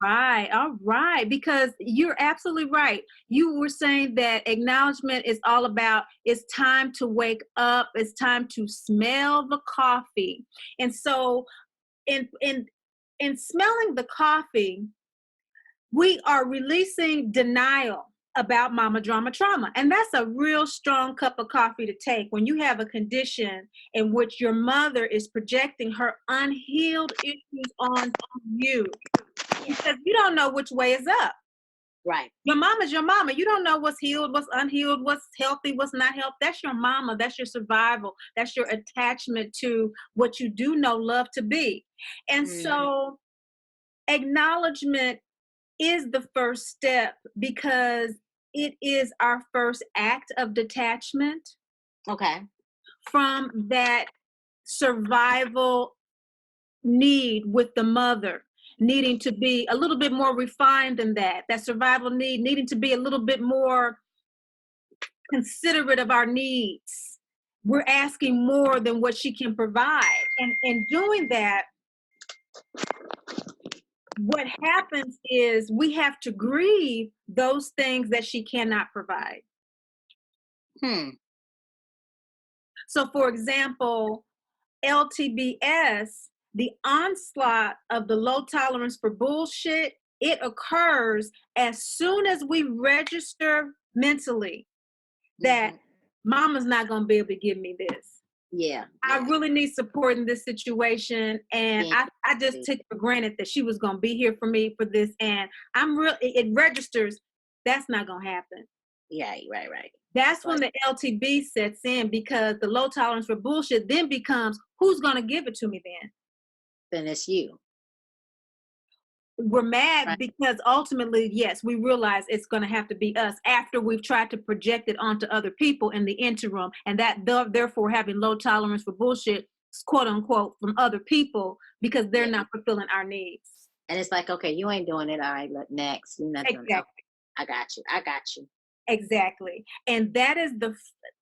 right, all right, because you're absolutely right. You were saying that acknowledgement is all about it's time to wake up, it's time to smell the coffee. And so in smelling the coffee, we are releasing denial about mama drama trauma. And that's a real strong cup of coffee to take when you have a condition in which your mother is projecting her unhealed issues on you, Yeah. because you don't know which way is up. Right. Your mama's your mama. You don't know what's healed, what's unhealed, what's healthy, what's not healthy. That's your mama. That's your survival. That's your attachment to what you do know love to be. And Hmm. so acknowledgement is the first step because it is our first act of detachment Okay. from that survival need with the mother needing to be a little bit more refined than that survival need needing to be a little bit more considerate of our needs. We're asking more than what she can provide, and in doing that, what happens is we have to grieve those things that she cannot provide. Hmm. So, for example, LTBS, the onslaught of the low tolerance for bullshit, it occurs as soon as we register mentally that Hmm. mama's not going to be able to give me this. Yeah. I Yeah. really need support in this situation. And Yeah. I just took for granted that she was going to be here for me for this. And it registers that's not going to happen. Yeah. Right. Right. That's when Like, the LTB sets in because the low tolerance for bullshit then becomes who's going to give it to me then? then it's you. We're Right. mad because ultimately, yes, we realize it's going to have to be us after we've tried to project it onto other people in the interim. And that therefore having low tolerance for bullshit, quote unquote, from other people because they're Yeah. not fulfilling our needs. And it's like, okay, you ain't doing it. All right. Look, next. You're not doing it. Okay, Exactly. I got you. I got you. Exactly. And that is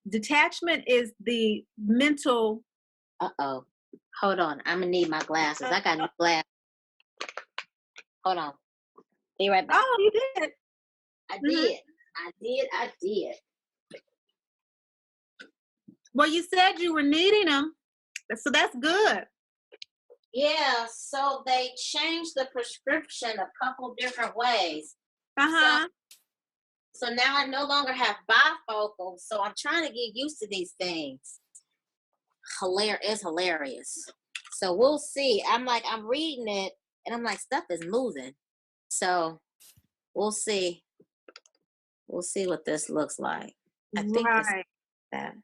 detachment is the mental. Uh oh. Hold on. I'm gonna need my glasses. I got new glasses. Hold on. Be right back. Oh, you did. I Mhm. did. I did. I did. Well, you said you were needing them, so that's good. Yeah. So they changed the prescription a couple different ways. Uh So huh. so now I no longer have bifocals. So I'm trying to get used to these things. It's hilarious. So we'll see. I'm reading it and I'm like, stuff is moving. So we'll see. We'll see what this looks like. I think this Right. that.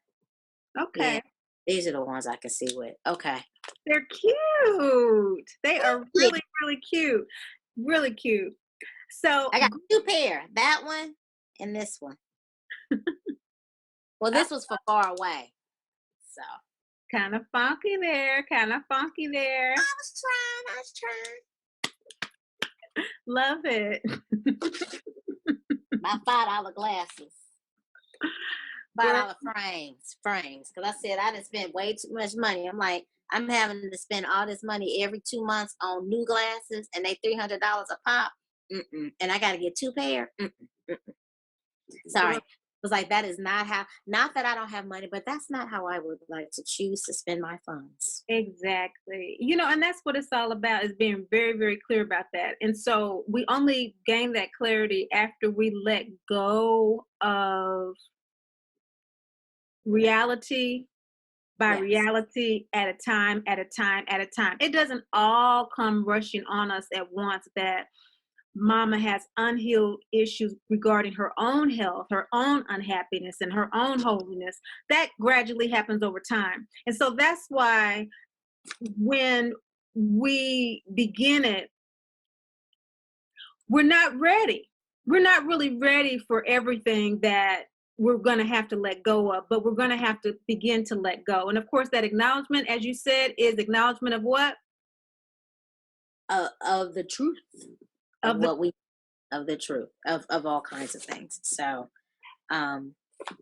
Yeah. Okay. These are the ones I can see with. Okay. They're cute. They are Yeah. really, really cute. Really cute. So, I got two pair. That one and this one. Well, uh, this was for far away. So kind of funky there. Kind of funky there. I was trying. Love it. My $5 glasses. Girl, $5 frames. Because I said I didn't spend way too much money. I'm like, I'm having to spend all this money every 2 months on new glasses, and they $300 a pop. And I got to get two pair. Sorry. girl, It was like that is not how. Not that I don't have money, but that's not how I would like to choose to spend my funds. exactly. And that's what it's all about is being very, very clear about that. And so we only gain that clarity after we let go of reality by Yes. reality at a time, at a time, at a time. It doesn't all come rushing on us at once that mama has unhealed issues regarding her own health, her own unhappiness, and her own holiness. That gradually happens over time. And so that's why when we begin it, we're not ready. We're not really ready for everything that we're going to have to let go of, but we're going to have to begin to let go. And of course, that acknowledgement, as you said, is acknowledgement of what? Of the truth of Of the what we of the truth of all kinds of things. So, um,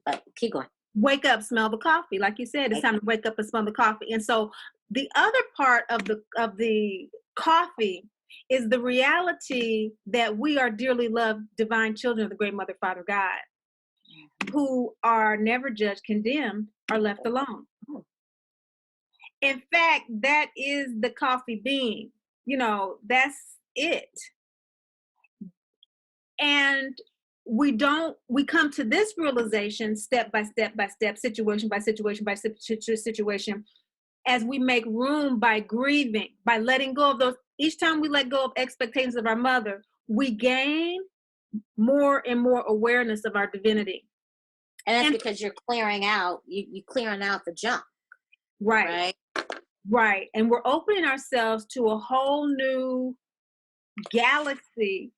but keep going. wake up, smell the coffee. Like you said, it's Like, time to wake up and smell the coffee. And so the other part of the coffee is the reality that we are dearly loved divine children of the great Mother, Father, God, who are never judged, condemned, or left alone. In fact, that is the coffee bean. That's it. And we come to this realization step by step by step, situation by situation by situation, as we make room by grieving, by letting go of those. Each time we let go of expectations of our mother, we gain more and more awareness of our divinity. And that's And because you're clearing out, you clearing out the junk, right, right. And we're opening ourselves to a whole new galaxy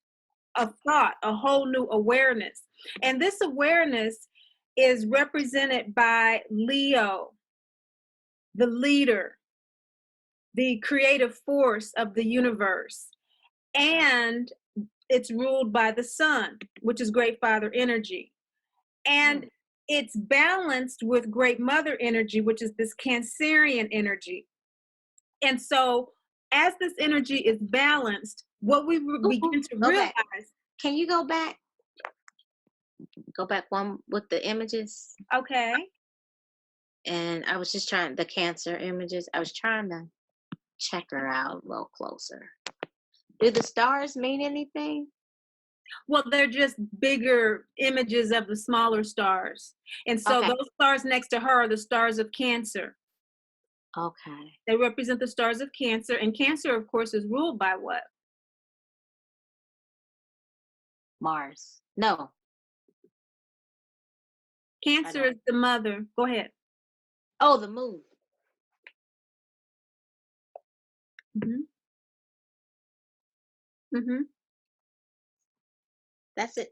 of thought, a whole new awareness. And this awareness is represented by Leo, the leader, the creative force of the universe. And it's ruled by the sun, which is great father energy. And it's balanced with great mother energy, which is this Cancerian energy. And so as this energy is balanced, what we begin to realize. Can you go back? Go back one with the images. Okay. And I was just trying the Cancer images. I was trying to check her out a little closer. Do the stars mean anything? Well, they're just bigger images of the smaller stars. And so those stars next to her are the stars of Cancer. Okay. They represent the stars of Cancer. And Cancer, of course, is ruled by what? Mars. No. Cancer is the mother. Go ahead. Oh, the moon. That's it.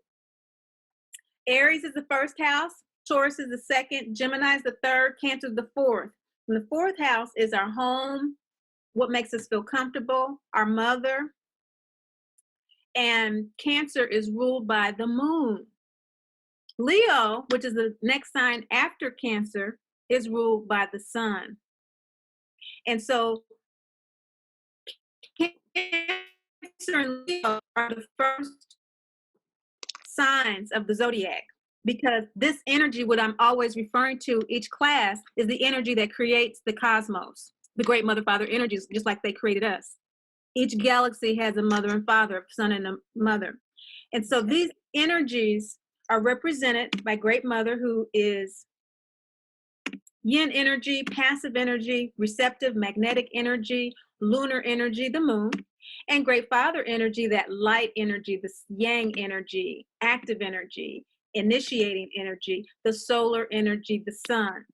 Aries is the first house. Taurus is the second. Gemini is the third. Cancer is the fourth. And the fourth house is our home, what makes us feel comfortable, our mother. And Cancer is ruled by the moon. Leo, which is the next sign after Cancer, is ruled by the sun. And so Cancer and Leo are the first signs of the zodiac, because this energy, what I'm always referring to each class, is the energy that creates the cosmos, the great mother father energies, just like they created us. Each galaxy has a mother and father, a son and a mother. And so these energies are represented by great mother, who is yin energy, passive energy, receptive, magnetic energy, lunar energy, the moon, and great father energy, that light energy, the yang energy, active energy, initiating energy, the solar energy, the sun.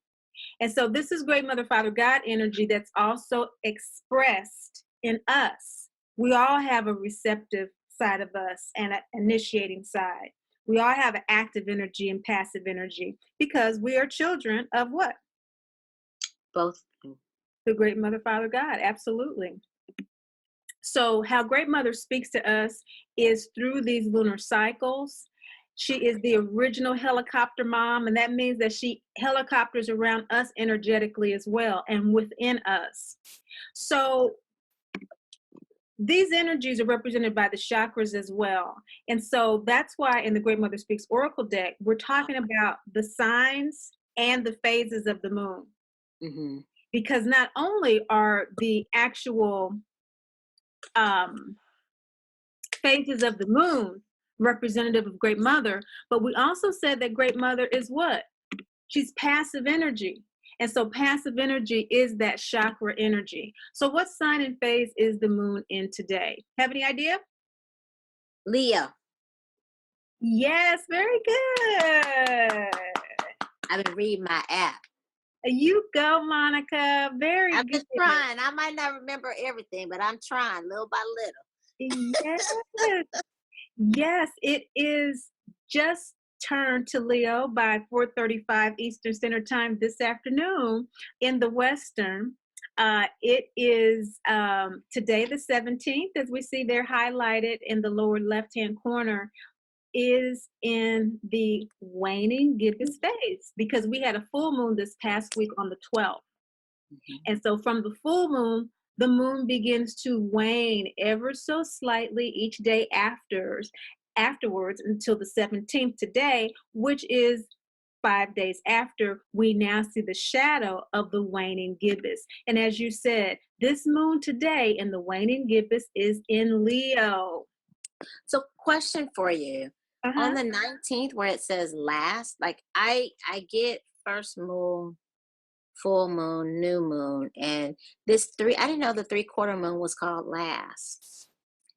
And so this is great mother father God energy that's also expressed in us. We all have a receptive side of us and an initiating side. We all have an active energy and passive energy, because we are children of what? Both. The great mother father God, absolutely. So how great mother speaks to us is through these lunar cycles. She is the original helicopter mom, and that means that she helicopters around us energetically as well, and within us. So these energies are represented by the chakras as well. And so that's why in the Great Mother Speaks Oracle deck, we're talking about the signs and the phases of the moon. Because not only are the actual phases of the moon representative of Great Mother, but we also said that Great Mother is what? She's passive energy. And so passive energy is that chakra energy. So what sign and phase is the moon in today? Have any idea? Leo. Yes, very good. I've been reading my app. You go, Monica. Very good. I'm just trying. I might not remember everything, but I'm trying little by little. Yes. Yes, it is just turned to Leo by 4:35 Eastern Standard Time this afternoon in the Western. It is today the 17th, as we see there highlighted in the lower left-hand corner, is in the waning gibbous phase, because we had a full moon this past week on the 12th. And so from the full moon, the moon begins to wane ever so slightly each day afterwards until the 17th today, which is 5 days after, we now see the shadow of the waning gibbous. And as you said, this moon today in the waning gibbous is in Leo. So question for you. On Uh-huh. the 19th where it says last, like I get first moon, full moon, new moon, and this three, I didn't know the 3/4 moon was called last.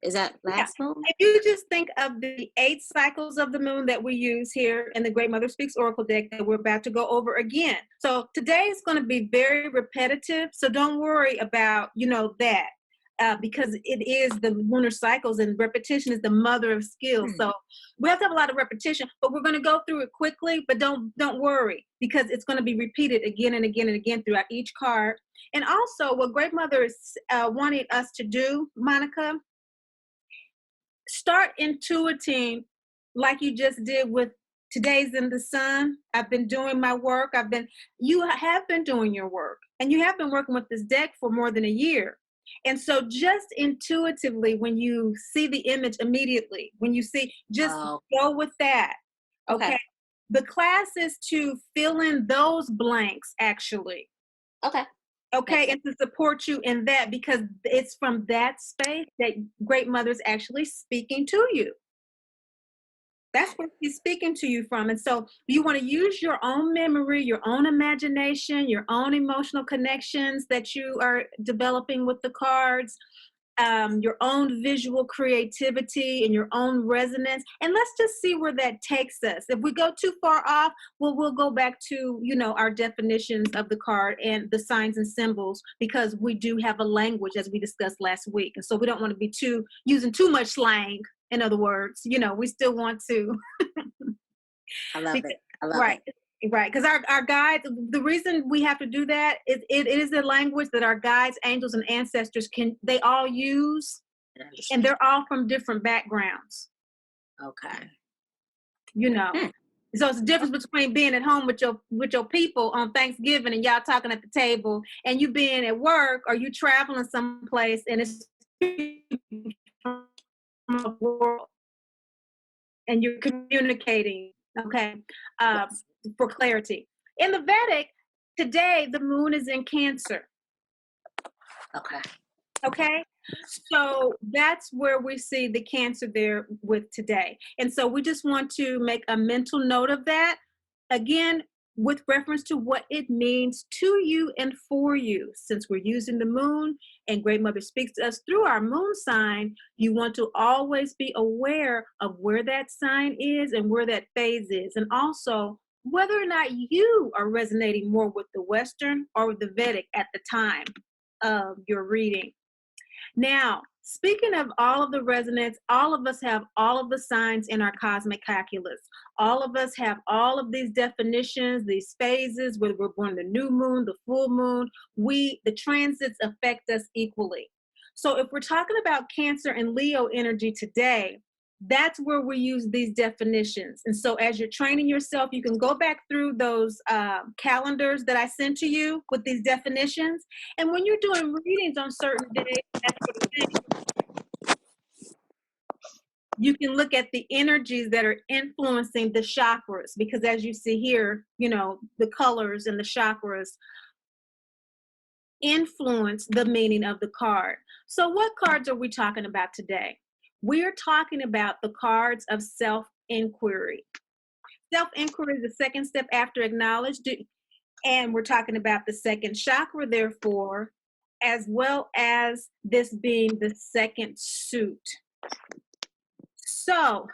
Is that Yeah. last moon? If you just think of the 8 cycles of the moon that we use here in the Great Mother Speaks Oracle deck that we're about to go over again. So today is going to be very repetitive. So don't worry about, that. Because it is the lunar cycles and repetition is the mother of skills. So we have to have a lot of repetition, but we're going to go through it quickly. But don't worry, because it's going to be repeated again and again and again throughout each card. And also, what Great Mother is wanting us to do, Monica, start intuiting like you just did with today's in the sun. I've been doing my work. You have been doing your work, and you have been working with this deck for more than a year. And so just intuitively, when you see the image immediately, when you see, just go with that. Okay. The class is to fill in those blanks, actually. Okay. Okay, and to support you in that, because it's from that space that Great Mother is actually speaking to you. That's where she's speaking to you from. And so you want to use your own memory, your own imagination, your own emotional connections that you are developing with the cards, your own visual creativity and your own resonance. And let's just see where that takes us. If we go too far off, we'll go back to, our definitions of the card and the signs and symbols, because we do have a language, as we discussed last week. And so we don't want to be using too much slang. In other words, we still want to. I love it. I love right. it. Right, because our guides, the reason we have to do that is it is a language that our guides, angels, and ancestors they all use, and they're all from different backgrounds. Okay. So it's the difference between being at home with your people on Thanksgiving and y'all talking at the table, and you being at work or you traveling someplace and it's from the world and you're communicating. Okay. Yes. For clarity. In the Vedic, today the moon is in Cancer. Okay. So that's where we see the Cancer there with today. And so we just want to make a mental note of that. Again, with reference to what it means to you and for you. Since we're using the moon and Great Mother speaks to us through our moon sign, you want to always be aware of where that sign is and where that phase is. And also whether or not you are resonating more with the Western or with the Vedic at the time of your reading. Now, speaking of all of the resonance, all of us have all of the signs in our cosmic calculus. All of us have all of these definitions, these phases, whether we're born the new moon, the full moon, the transits affect us equally. So if we're talking about Cancer and Leo energy today, that's where we use these definitions. And so as you're training yourself, you can go back through those calendars that I sent to you with these definitions. And when you're doing readings on certain days, that sort of thing, you can look at the energies that are influencing the chakras, because as you see here, the colors and the chakras influence the meaning of the card. So what cards are we talking about today? We're talking about the cards of self-inquiry. Self-inquiry is the second step after acknowledged, and we're talking about the second chakra, therefore, as well as this being the second suit. So,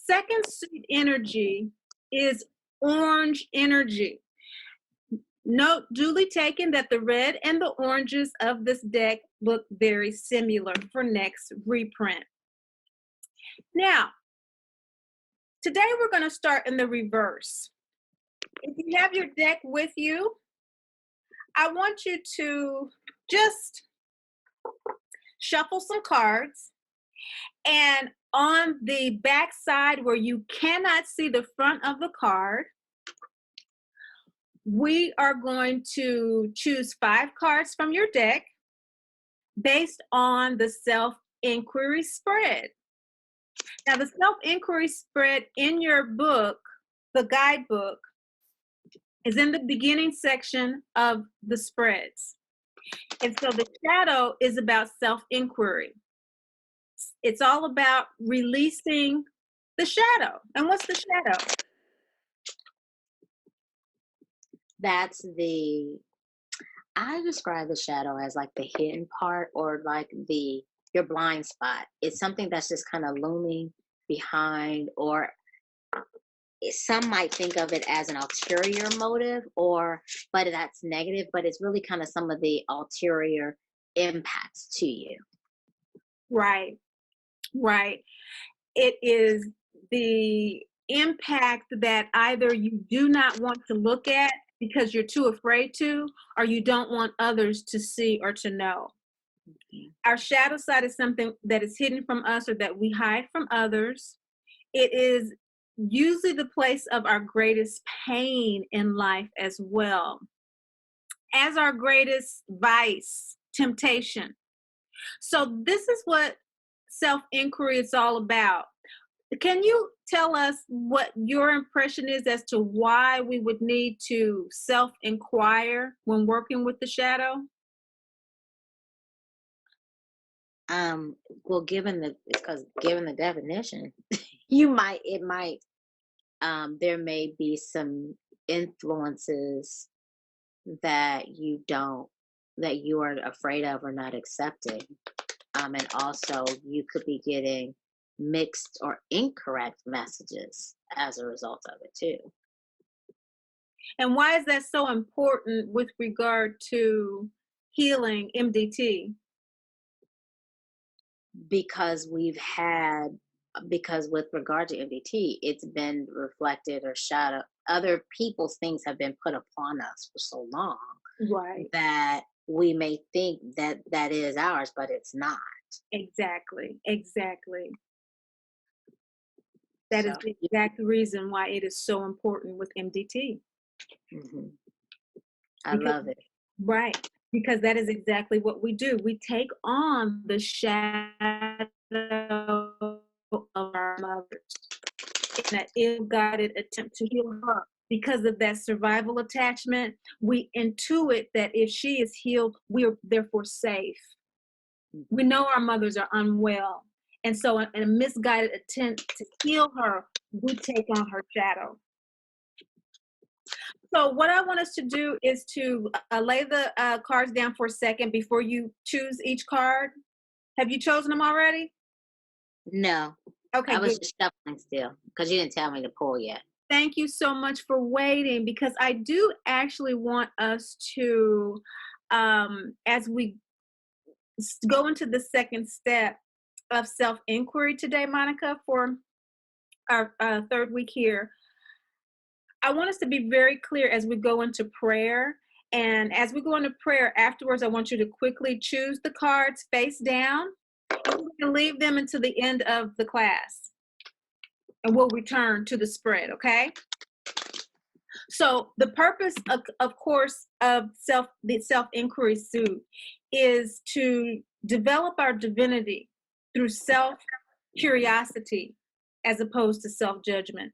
second suit energy is orange energy. Note duly taken that the red and the oranges of this deck look very similar for next reprint. Now, today we're going to start in the reverse. If you have your deck with you, I want you to just shuffle some cards, and on the back side where you cannot see the front of the card, we are going to choose 5 cards from your deck. based on the self-inquiry spread. Now, the self-inquiry spread in your book, the guidebook, is in the beginning section of the spreads. And so the shadow is about self-inquiry. It's all about releasing the shadow. And what's the shadow? That's the I describe the shadow as like the hidden part or like the your blind spot. It's something that's just kind of looming behind, or some might think of it as an ulterior motive, or but that's negative, but it's really kind of some of the ulterior impacts to you. Right, right. It is the impact that either you do not want to look at because you're too afraid to, or you don't want others to see or to know. Mhm. Our shadow side is something that is hidden from us or that we hide from others. It is usually the place of our greatest pain in life as well as our greatest vice, temptation. So, this is what self inquiry is all about. Can you tell us what your impression is as to why we would need to self inquire when working with the shadow? Um, well, given the because given the definition, you might it might there may be some influences that you don't that you are afraid of or not accepting. And also you could be getting mixed or incorrect messages as a result of it too, And why is that so important with regard to healing MDT? because because with regard to MDT, it's been reflected or shadow other people's things have been put upon us for so long Right. that we may think that that is ours, but it's not. Exactly. Exactly. That is So, the exact reason why it is so important with MDT. mhm, I Because love it. right, because that is exactly what we do. We take on the shadow of our mothers in an ill-guided attempt to heal her. Because of that survival attachment, we intuit that if she is healed, we are therefore safe. We Mhm. know our mothers are unwell. And so, in a misguided attempt to heal her, we take on her shadow. So, what I want us to do is to lay the cards down for a second before you choose each card. Have you chosen them already? No, Okay, I was good. just shuffling still because you didn't tell me to pull yet. Thank you so much for waiting because I do actually want us to, as we go into the second step of self inquiry today, Monica, for our third week here, I want us to be very clear as we go into prayer. And as we go into prayer afterwards, I want you to quickly choose the cards face down and we're going to leave them until the end of the class. And we'll return to the spread, okay? So the purpose of course of the self-inquiry suit is to develop our divinity through self-curiosity as opposed to self-judgment.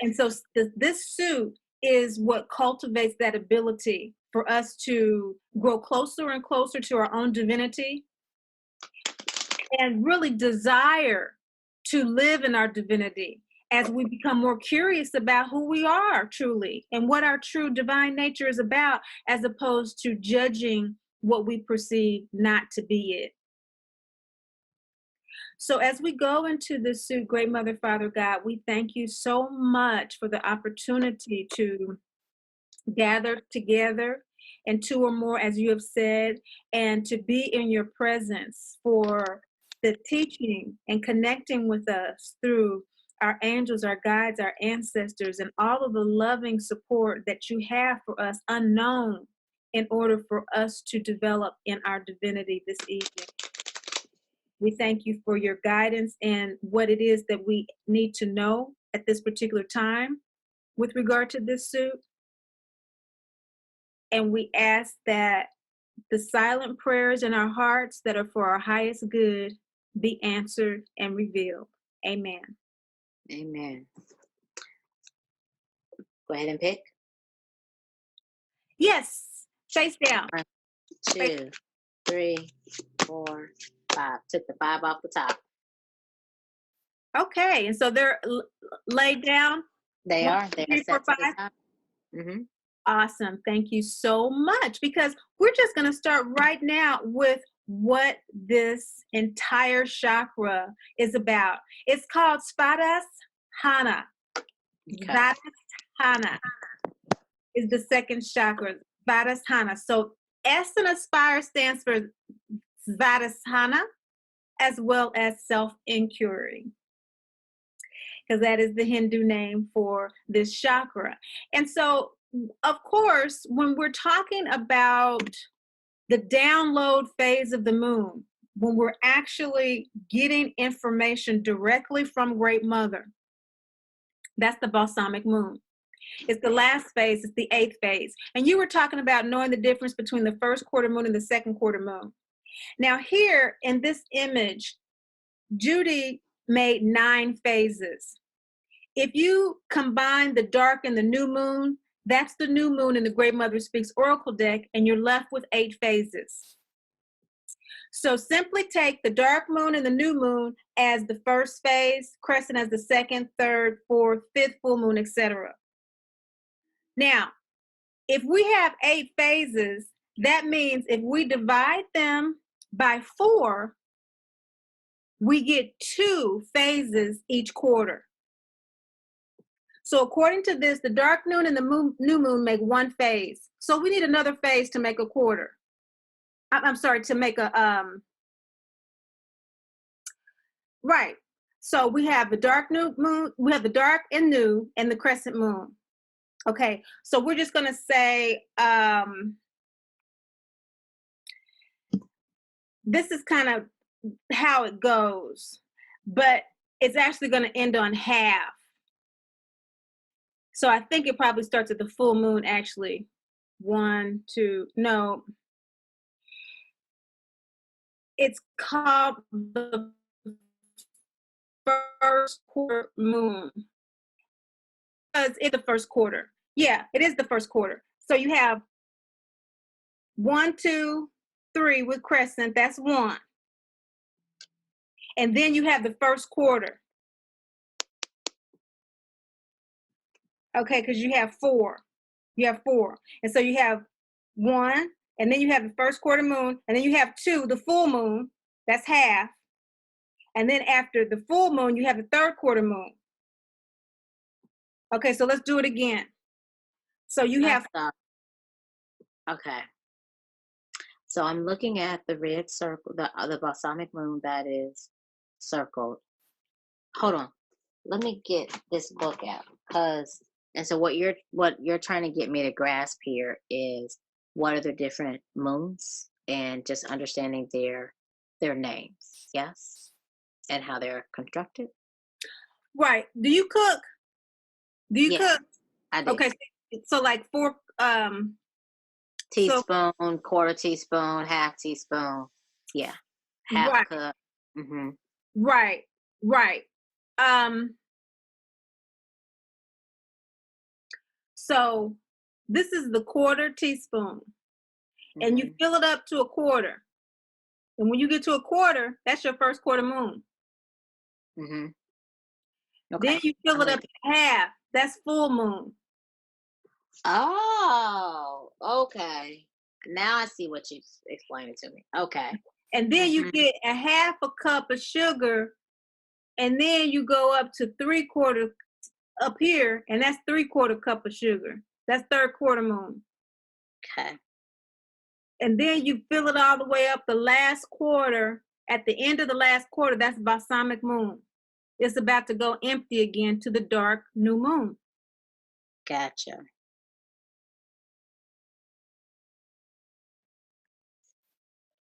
And so this suit is what cultivates that ability for us to grow closer and closer to our own divinity and really desire to live in our divinity as we become more curious about who we are truly and what our true divine nature is about, as opposed to judging what we perceive not to be it. So, as we go into this suit, Great Mother, Father God, we thank you so much for the opportunity to gather together and two or more, as you have said, and to be in your presence for the teaching and connecting with us through our angels, our guides, our ancestors, and all of the loving support that you have for us unknown in order for us to develop in our divinity this evening. We thank you for your guidance and what it is that we need to know at this particular time with regard to this suit. And we ask that the silent prayers in our hearts that are for our highest good be answered and revealed. Amen. Amen. Go ahead and pick. Yes, face down. 1, 2, 3, 4, 5. Took the 5 off the top. Okay, and so they're laid down. They 1, are. 2, They are 3, 4, set to the 5. side. Mm-hmm. Awesome. Thank you so much, because we're just going to start right now with what this entire chakra is about. It's called Svadhisthana. Okay. Svadhisthana is the second chakra, Svadhisthana. So S in Aspire stands for Svadhisthana, as well as self-inquiry, because that is the Hindu name for this chakra. And so, of course, when we're talking about the download phase of the moon, when we're actually getting information directly from Great Mother, that's the balsamic moon. It's the last phase, it's the 8th phase. And you were talking about knowing the difference between the first quarter moon and the second quarter moon. Now, here in this image, Judy made 9 phases. If you combine the dark and the new moon, that's the new moon in the Great Mother Speaks Oracle deck, and you're left with 8 phases. So simply take the dark moon and the new moon as the first phase, crescent as the second, third, fourth, fifth full moon, etc. Now, if we have 8 phases, that means if we divide them by 4, we get 2 phases each quarter. So according to this, the dark moon and the new moon make 1 phase. So we need another phase to make a quarter. I'm sorry, to make a, right. So we have the dark new moon, we have the dark and new, and the crescent moon. Okay, so we're just gonna say, this is kind of how it goes, but it's actually gonna end on half. So I think it probably starts at the full moon, actually. 1, 2, no. It's called the first quarter moon, because it's the first quarter. Yeah, it is the first quarter. So you have 1, 2, 3 with crescent, that's 1. And then you have the first quarter. Okay, because you have 4. You have 4. And so you have 1, and then you have the first quarter moon, and then you have 2, the full moon, that's half. And then after the full moon, you have the third quarter moon. Okay, so let's do it again. So you have, okay. So I'm looking at the red circle, the balsamic moon that is circled. Hold on. Let me get this book out, and so what you're trying to get me to grasp here is what are the different moons and just understanding their names, yes, and how they're constructed. right. Do you cook? Do you Yes, cook? I do. Okay, so like 4, Teaspoon, quarter teaspoon, half teaspoon. Yeah, half right, cup. Mm-hmm. right, right. So this is the quarter teaspoon, and you fill it up to a quarter. And when you get to a quarter, that's your first quarter moon. Mm-hmm. Then Okay. you fill it up to half. That's full moon. Oh, okay. Now I see what you explained it to me. Okay. And then you get a half a cup of sugar, and then you go up to 3/4 up here, and that's 3/4 cup of sugar. That's third quarter moon. Okay. And then you fill it all the way up the last quarter. At the end of the last quarter, that's balsamic moon. It's about to go empty again to the dark new moon. Gotcha.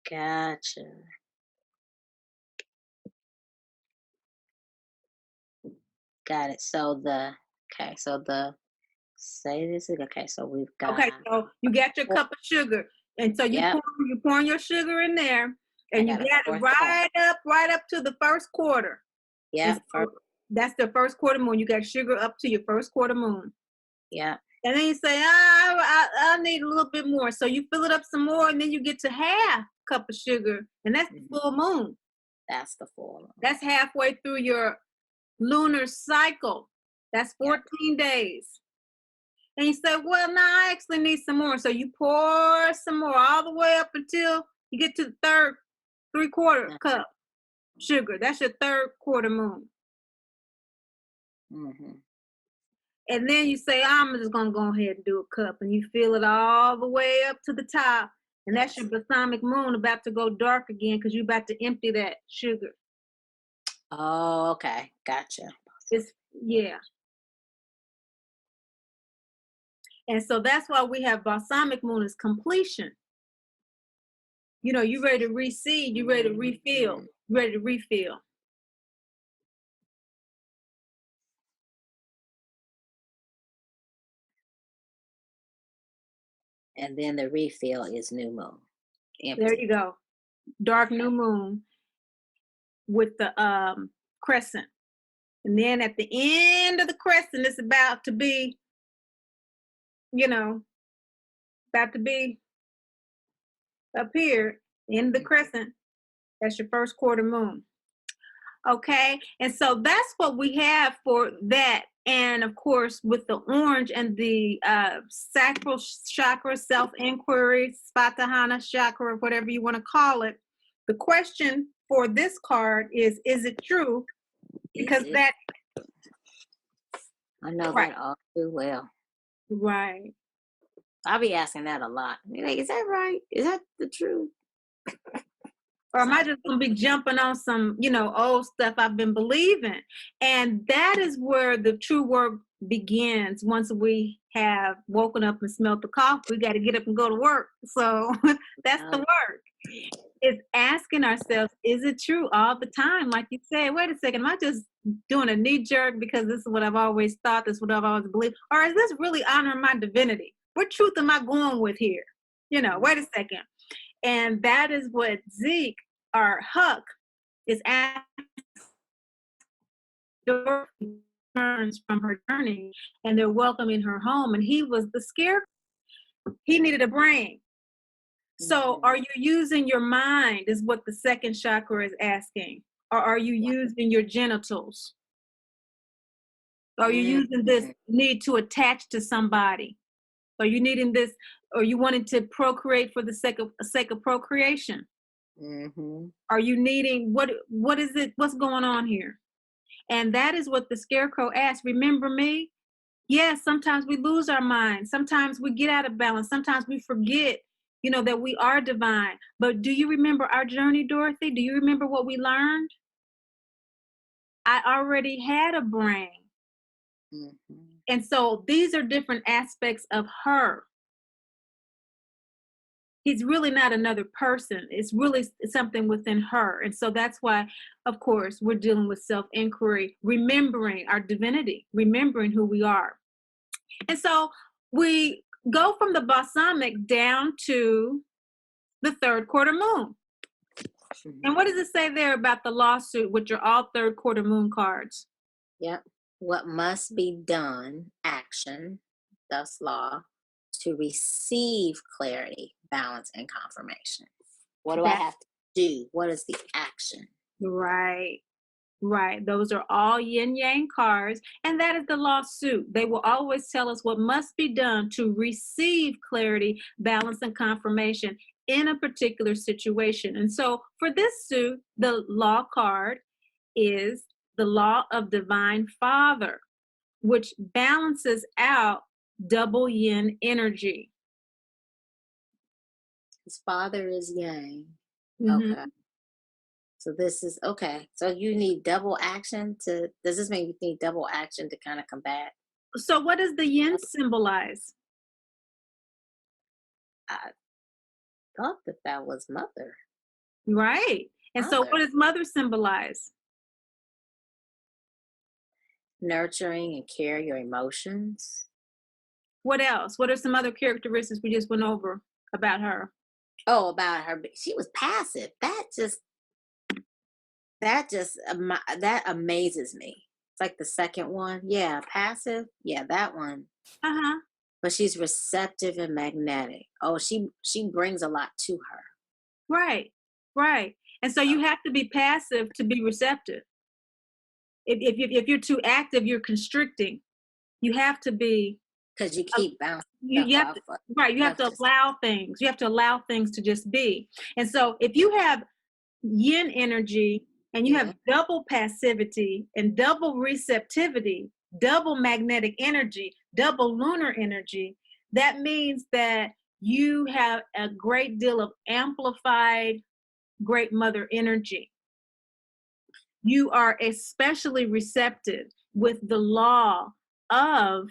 Gotcha. Got it. So say this is okay. So we've got Okay, so you got your cup of sugar. And so Yep. you pouring your sugar in there, I and you got a got it fourth cup. right up to the first quarter. And Yep. so that's the first quarter moon. You got sugar up to your first quarter moon. Yep. And then you say, I need a little bit more. So you fill it up some more, and then you get to half cup of sugar, and that's the Mhm. full moon. That's the full. That's halfway through your lunar cycle. That's Yep. 14 days. And you say, well, no, I actually need some more. So you pour some more all the way up until you get to the third 3/4 Yep. cup sugar. That's your third quarter moon. Mhm. And then you say, I'm just going to go ahead and do a cup. And you fill it all the way up to the top. And that's Yes. your balsamic moon about to go dark again because you're about to empty that sugar. Oh, okay. Gotcha. It's, yeah. And so that's why we have balsamic moon is completion. You know, you ready to reseed, you ready to refill, Mhm. ready to refill. And then the refill is new moon. There Empty. you go. Dark Okay. new moon with the crescent. And then at the end of the crescent, it's about to be, you know, about to be up here in the Mhm. crescent. That's your first quarter moon. Okay. And so that's what we have for that. And of course, with the orange and the sacral chakra, self inquiry, Spatahana chakra, whatever you want to call it, the question for this card is it true? Is Because it? that, I know right, that all too well. right. I'll be asking that a lot. You're like, is that right? Is that the truth? Or am I So, just gonna be jumping on some, old stuff I've been believing? And that is where the true work begins. Once we have woken up and smelled the coffee, we got to get up and go to work. So that's the um, work. It's asking ourselves, is it true all the time? Like you said, wait a second, am I just doing a knee jerk because this is what I've always thought, this is what I've always believed? Or is this really honoring my divinity? What truth am I going with here? Wait a second. And that is what Zeke or Huck is asking Dorothy returns from her journey, and they're welcoming her home. And he was the scarecrow. He needed a brain. So mhm. are you using your mind is what the second chakra is asking. Or are you using your genitals? Are you using this Mhm. need to attach to somebody? Are you needing this, or you wanting to procreate for the sake of procreation? Mhm. Are you needing what is it? What's going on here? And that is what the scarecrow asked. Remember me? Yes, sometimes we lose our mind. Sometimes we get out of balance. Sometimes we forget, that we are divine. But do you remember our journey, Dorothy? Do you remember what we learned? I already had a brain. Mhm. And so these are different aspects of her. He's really not another person. It's really something within her. And so that's why, of course, we're dealing with self inquiry, remembering our divinity, remembering who we are. And so we go from the balsamic down to the third quarter moon. And Mhm. what does it say there about the lawsuit, which are all third quarter moon cards? Yep. What must be done, action, thus law, to receive clarity, balance, and confirmation. What do I That have to do? What is the action? right. Right. Those are all yin yang cards. And that is the lawsuit. They will always tell us what must be done to receive clarity, balance, and confirmation in a particular situation. And so for this suit, the law card is the law of divine father, which balances out double yin energy. His father is yang. Okay. Mhm. So this is okay. So you need double action to, does this mean you need double action to kind of combat? So, what does the yin symbolize? I thought that that was mother. Right. And so, what Mother. does mother symbolize? Nurturing and care your emotions. What else? What are some other characteristics we just went over about her? Oh, about her, she was passive. That amazes me. It's like the second one. Yeah, passive. Yeah, that one. Uh-huh. But she's receptive and magnetic. Oh, she brings a lot to her. Right. Right. And so you have to be passive to be receptive. If you're too active, you're constricting. You have to be Because you uh, keep bouncing stuff you have off to, of right, you have stuff to just allow things. You have to allow things to just be. And so if you have yin energy and you have yeah. double passivity and double receptivity, double magnetic energy, double lunar energy, that means that you have a great deal of amplified great mother energy. You are especially receptive with the law of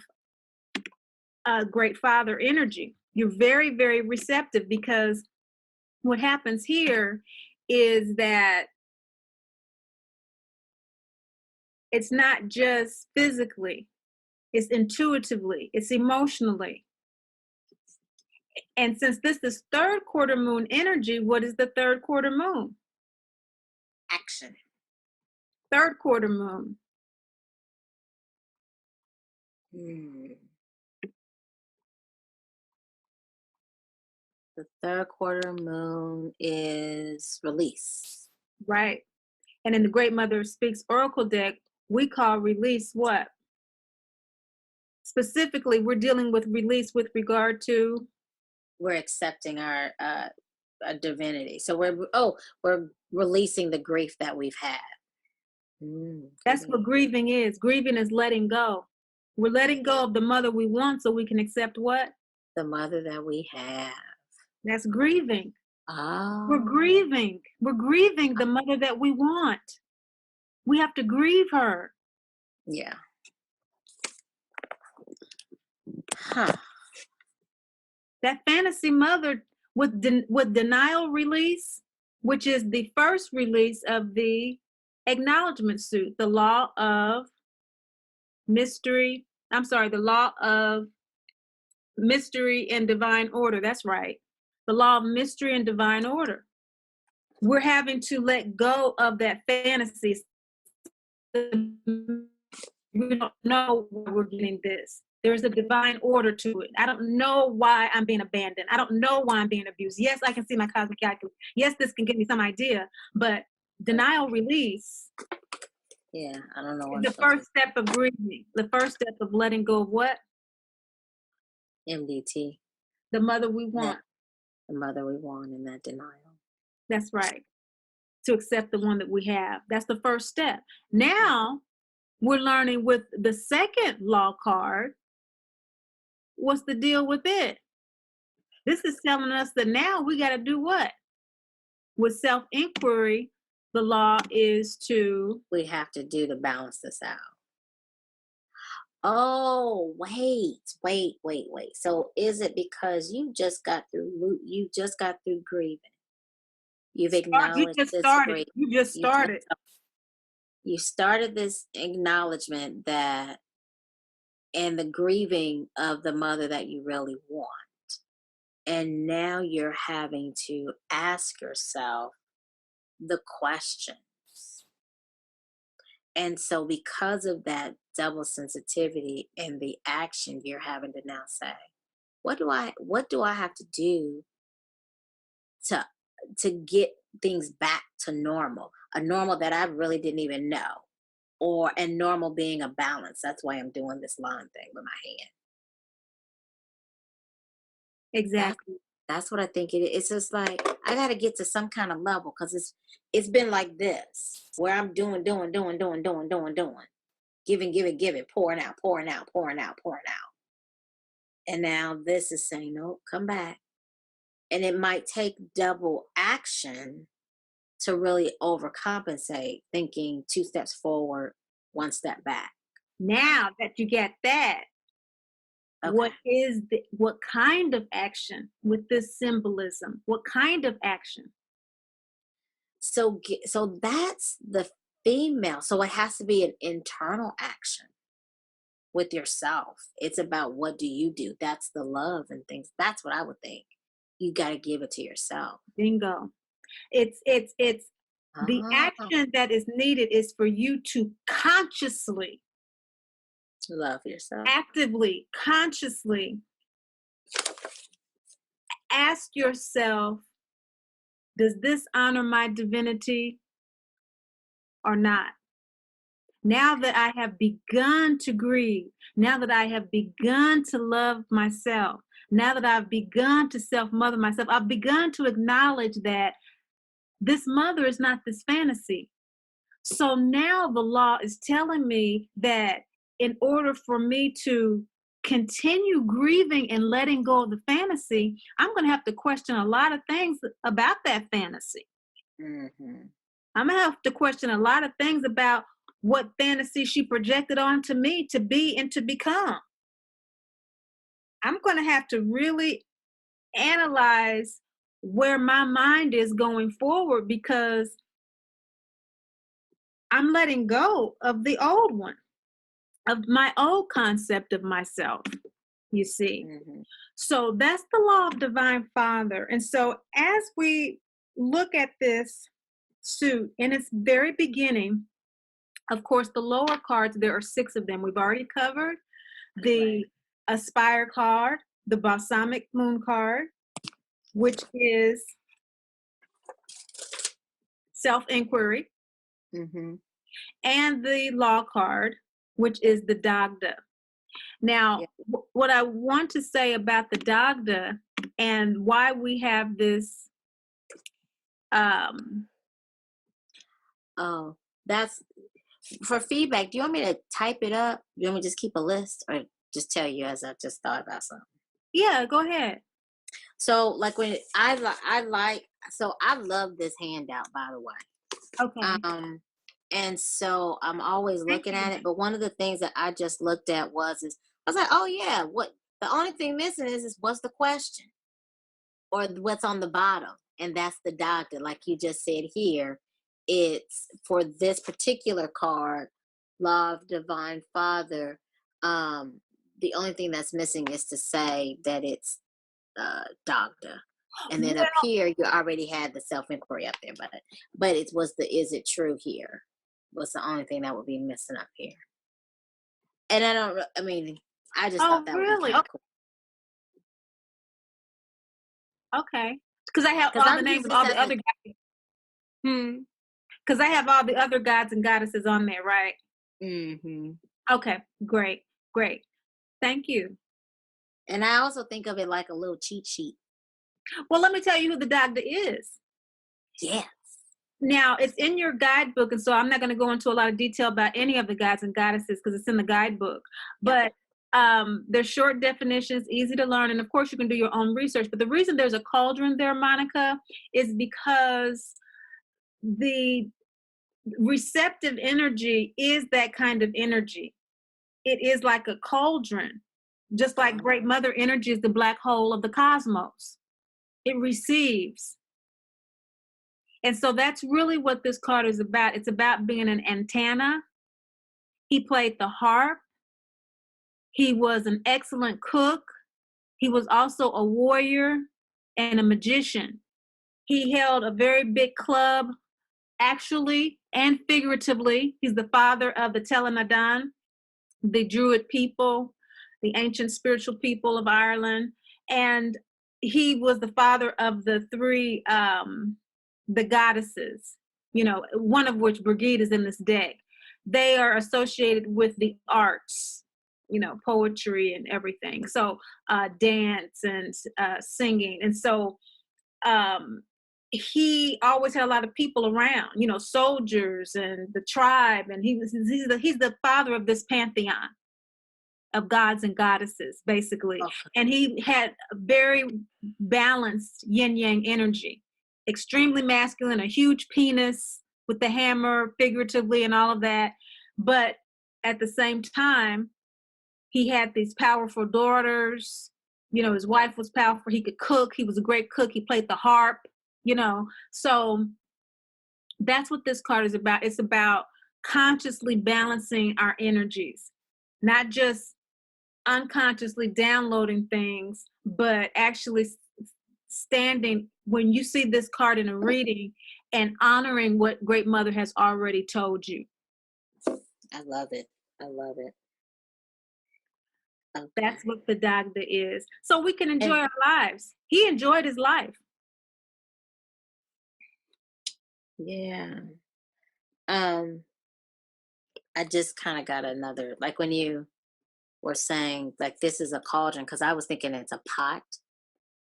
great father energy. You're very, very receptive because what happens here is that it's not just physically, it's intuitively, it's emotionally. And since this is third quarter moon energy, what is the third quarter moon? action. Third quarter moon. Hmm. The third quarter moon is release. Right. And in the Great Mother Speaks Oracle deck, we call release what? Specifically, we're dealing with release with regard to We're accepting our divinity. So we're releasing the grief that we've had. that's what Grieving grieving is. Grieving is letting go. We're letting go of the mother we want so we can accept what? the mother that we have. That's grieving. We're Oh, grieving. We're grieving the mother that we want. We have to grieve her. yeah. Huh. That fantasy mother with denial release, which is the first release of the acknowledgement suit, the law of mystery. I'm sorry, the law of mystery and divine order. That's right. The law of mystery and divine order. We're having to let go of that fantasy. We don't know why we're getting this. There's a divine order to it. I don't know why I'm being abandoned. I don't know why I'm being abused. Yes, I can see my cosmic calculus. Yes, this can give me some idea, but denial release Yeah, I don't know what is I'm the supposed to first step of grieving, the first step of letting go of what? MDT. The mother we That want. the mother we want in that denial. That's right. To accept the one that we have. That's the first step. Now we're learning with the second law card, what's the deal with it? This is telling us that now we got to do what? With self inquiry, the law is to, We have to do to balance this out. Oh, wait. So is it because you just got through grieving? You've start. You acknowledged just this started. grief. You just You just started. you started this acknowledgement that and the grieving of the mother that you really want. And now you're having to ask yourself the questions. And so because of that double sensitivity and the action you're having to now say, what do I have to do to get things back to normal? A normal that I really didn't even know. Or and normal being a balance. That's why I'm doing this line thing with my hand. That Exactly. that's what I think it is. It's just like I gotta get to some kind of level because it's been like this where I'm doing, giving, pouring out. And now this is saying, no, come back. And it might take double action to really overcompensate, thinking two steps forward, one step back. Now that you get that, Okay. what kind of action with this symbolism? What kind of action? So that's the female. So it has to be an internal action with yourself. It's about what do you do? That's the love and things. That's what I would think. you got to give it to yourself. Bingo. It's the Ah, action that is needed is for you to consciously, love yourself. actively, consciously ask yourself, does this honor my divinity or not? Now that I have begun to grieve, now that I have begun to love myself, now that I've begun to self-mother myself, I've begun to acknowledge that this mother is not this fantasy. So now the law is telling me that in order for me to continue grieving and letting go of the fantasy, I'm going to have to question a lot of things about that fantasy. Hmm. I'm going to have to question a lot of things about what fantasy she projected onto me to be and to become. I'm going to have to really analyze where my mind is going forward because I'm letting go of the old one, of my old concept of myself, you see. Hmm. So that's the law of divine father. And so as we look at this suit in its very beginning, of course, the lower cards, there are 6 of them. We've already covered Right. the Aspire card, the Balsamic Moon card, which is self-inquiry, Hmm. and the Law card, which is the Dagda. Now, Yeah. what I want to say about the Dagda and why we have this, um, Oh, that's for feedback. Do you want me to type it up? Do you want me to just keep a list or just tell you as I just thought about something? yeah, go ahead. So, like when I like, so I love this handout, by the way. Okay. Um, and so I'm always Thank looking you. at it. But one of the things that I just looked at is I was like, oh yeah, what the only thing missing is what's the question or what's on the bottom, and that's the doctor. Like you just said here, it's for this particular card, Love Divine Father. Um, the only thing that's missing is to say that it's doctor. And then up Well, here, you already had the self inquiry up there, but it was the is it true here was the only thing that would be missing up here. And I don't, I mean, I just thought oh, that would be really? kind of cool Okay. Because I have because all the I'm names using of this all the as a, other guys. Hmm. Because I have all the other gods and goddesses on there, right? hmm. Okay. Great. Great. Thank you. And I also think of it like a little cheat sheet. Well, let me tell you who the Dagda is. Yes. Now, it's in your guidebook, and so I'm not going to go into a lot of detail about any of the gods and goddesses because it's in the guidebook. Yep. But there's short definitions, easy to learn, and of course, you can do your own research. But the reason there's a cauldron there, Monica, is because the receptive energy is that kind of energy. It is like a cauldron, just like Great Oh. Mother energy is the black hole of the cosmos. It receives. And so that's really what this card is about. It's about being an antenna. He played the harp. He was an excellent cook. He was also a warrior and a magician. He held a very big club, actually and figuratively. He's the father of the Telanadan, the Druid people, the ancient spiritual people of Ireland. And he was the father of the 3 the goddesses, you know, one of which Brigid is in this deck. They are associated with the arts, you know, poetry and everything. So dance and singing. And so um, he always had a lot of people around, you know, soldiers and the tribe. And he's the father of this pantheon of gods and goddesses, basically. Okay. And he had a very balanced yin yang energy, extremely masculine, a huge penis with the hammer, figuratively, and all of that. But at the same time, he had these powerful daughters. You know, his wife was powerful. He could cook. He was a great cook. He played the harp, you know. So that's what this card is about. It's about consciously balancing our energies, not just unconsciously downloading things, but actually standing when you see this card in a reading and honoring what Great Mother has already told you. I love it. I love it. Okay. That's what the Dagda is. So we can enjoy And our lives. He enjoyed his life. yeah. Um, I just kind of got another, like when you were saying like this is a cauldron, because I was thinking it's a pot.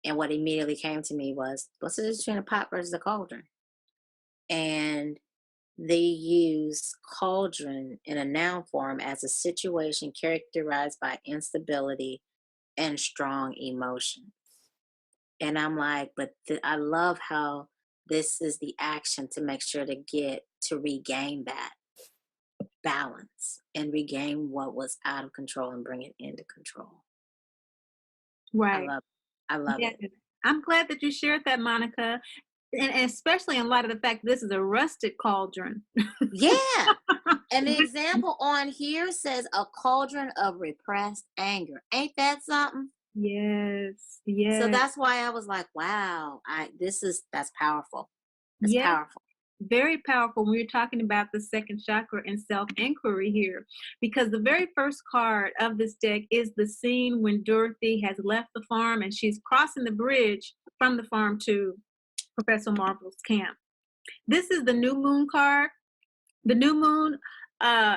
And what immediately came to me was, what's the difference between a pot versus a cauldron? And they use cauldron in a noun form as a situation characterized by instability and strong emotion. And I'm like, but I love how this is the action to make sure to get to regain that balance and regain what was out of control and bring it into control. I Right. love I love Yeah. it. I'm glad that you shared that, Monica. And especially in light of the fact this is a rustic cauldron. Yeah. An example on here says a cauldron of repressed anger. Ain't that something? Yes, So yes, that's why I was like, wow, that's powerful. That's yes. powerful. Very powerful when you're talking about the second chakra and self inquiry here, because the very first card of this deck is the scene when Dorothy has left the farm and she's crossing the bridge from the farm to Professor Marvel's camp. This is the new moon card. The new moon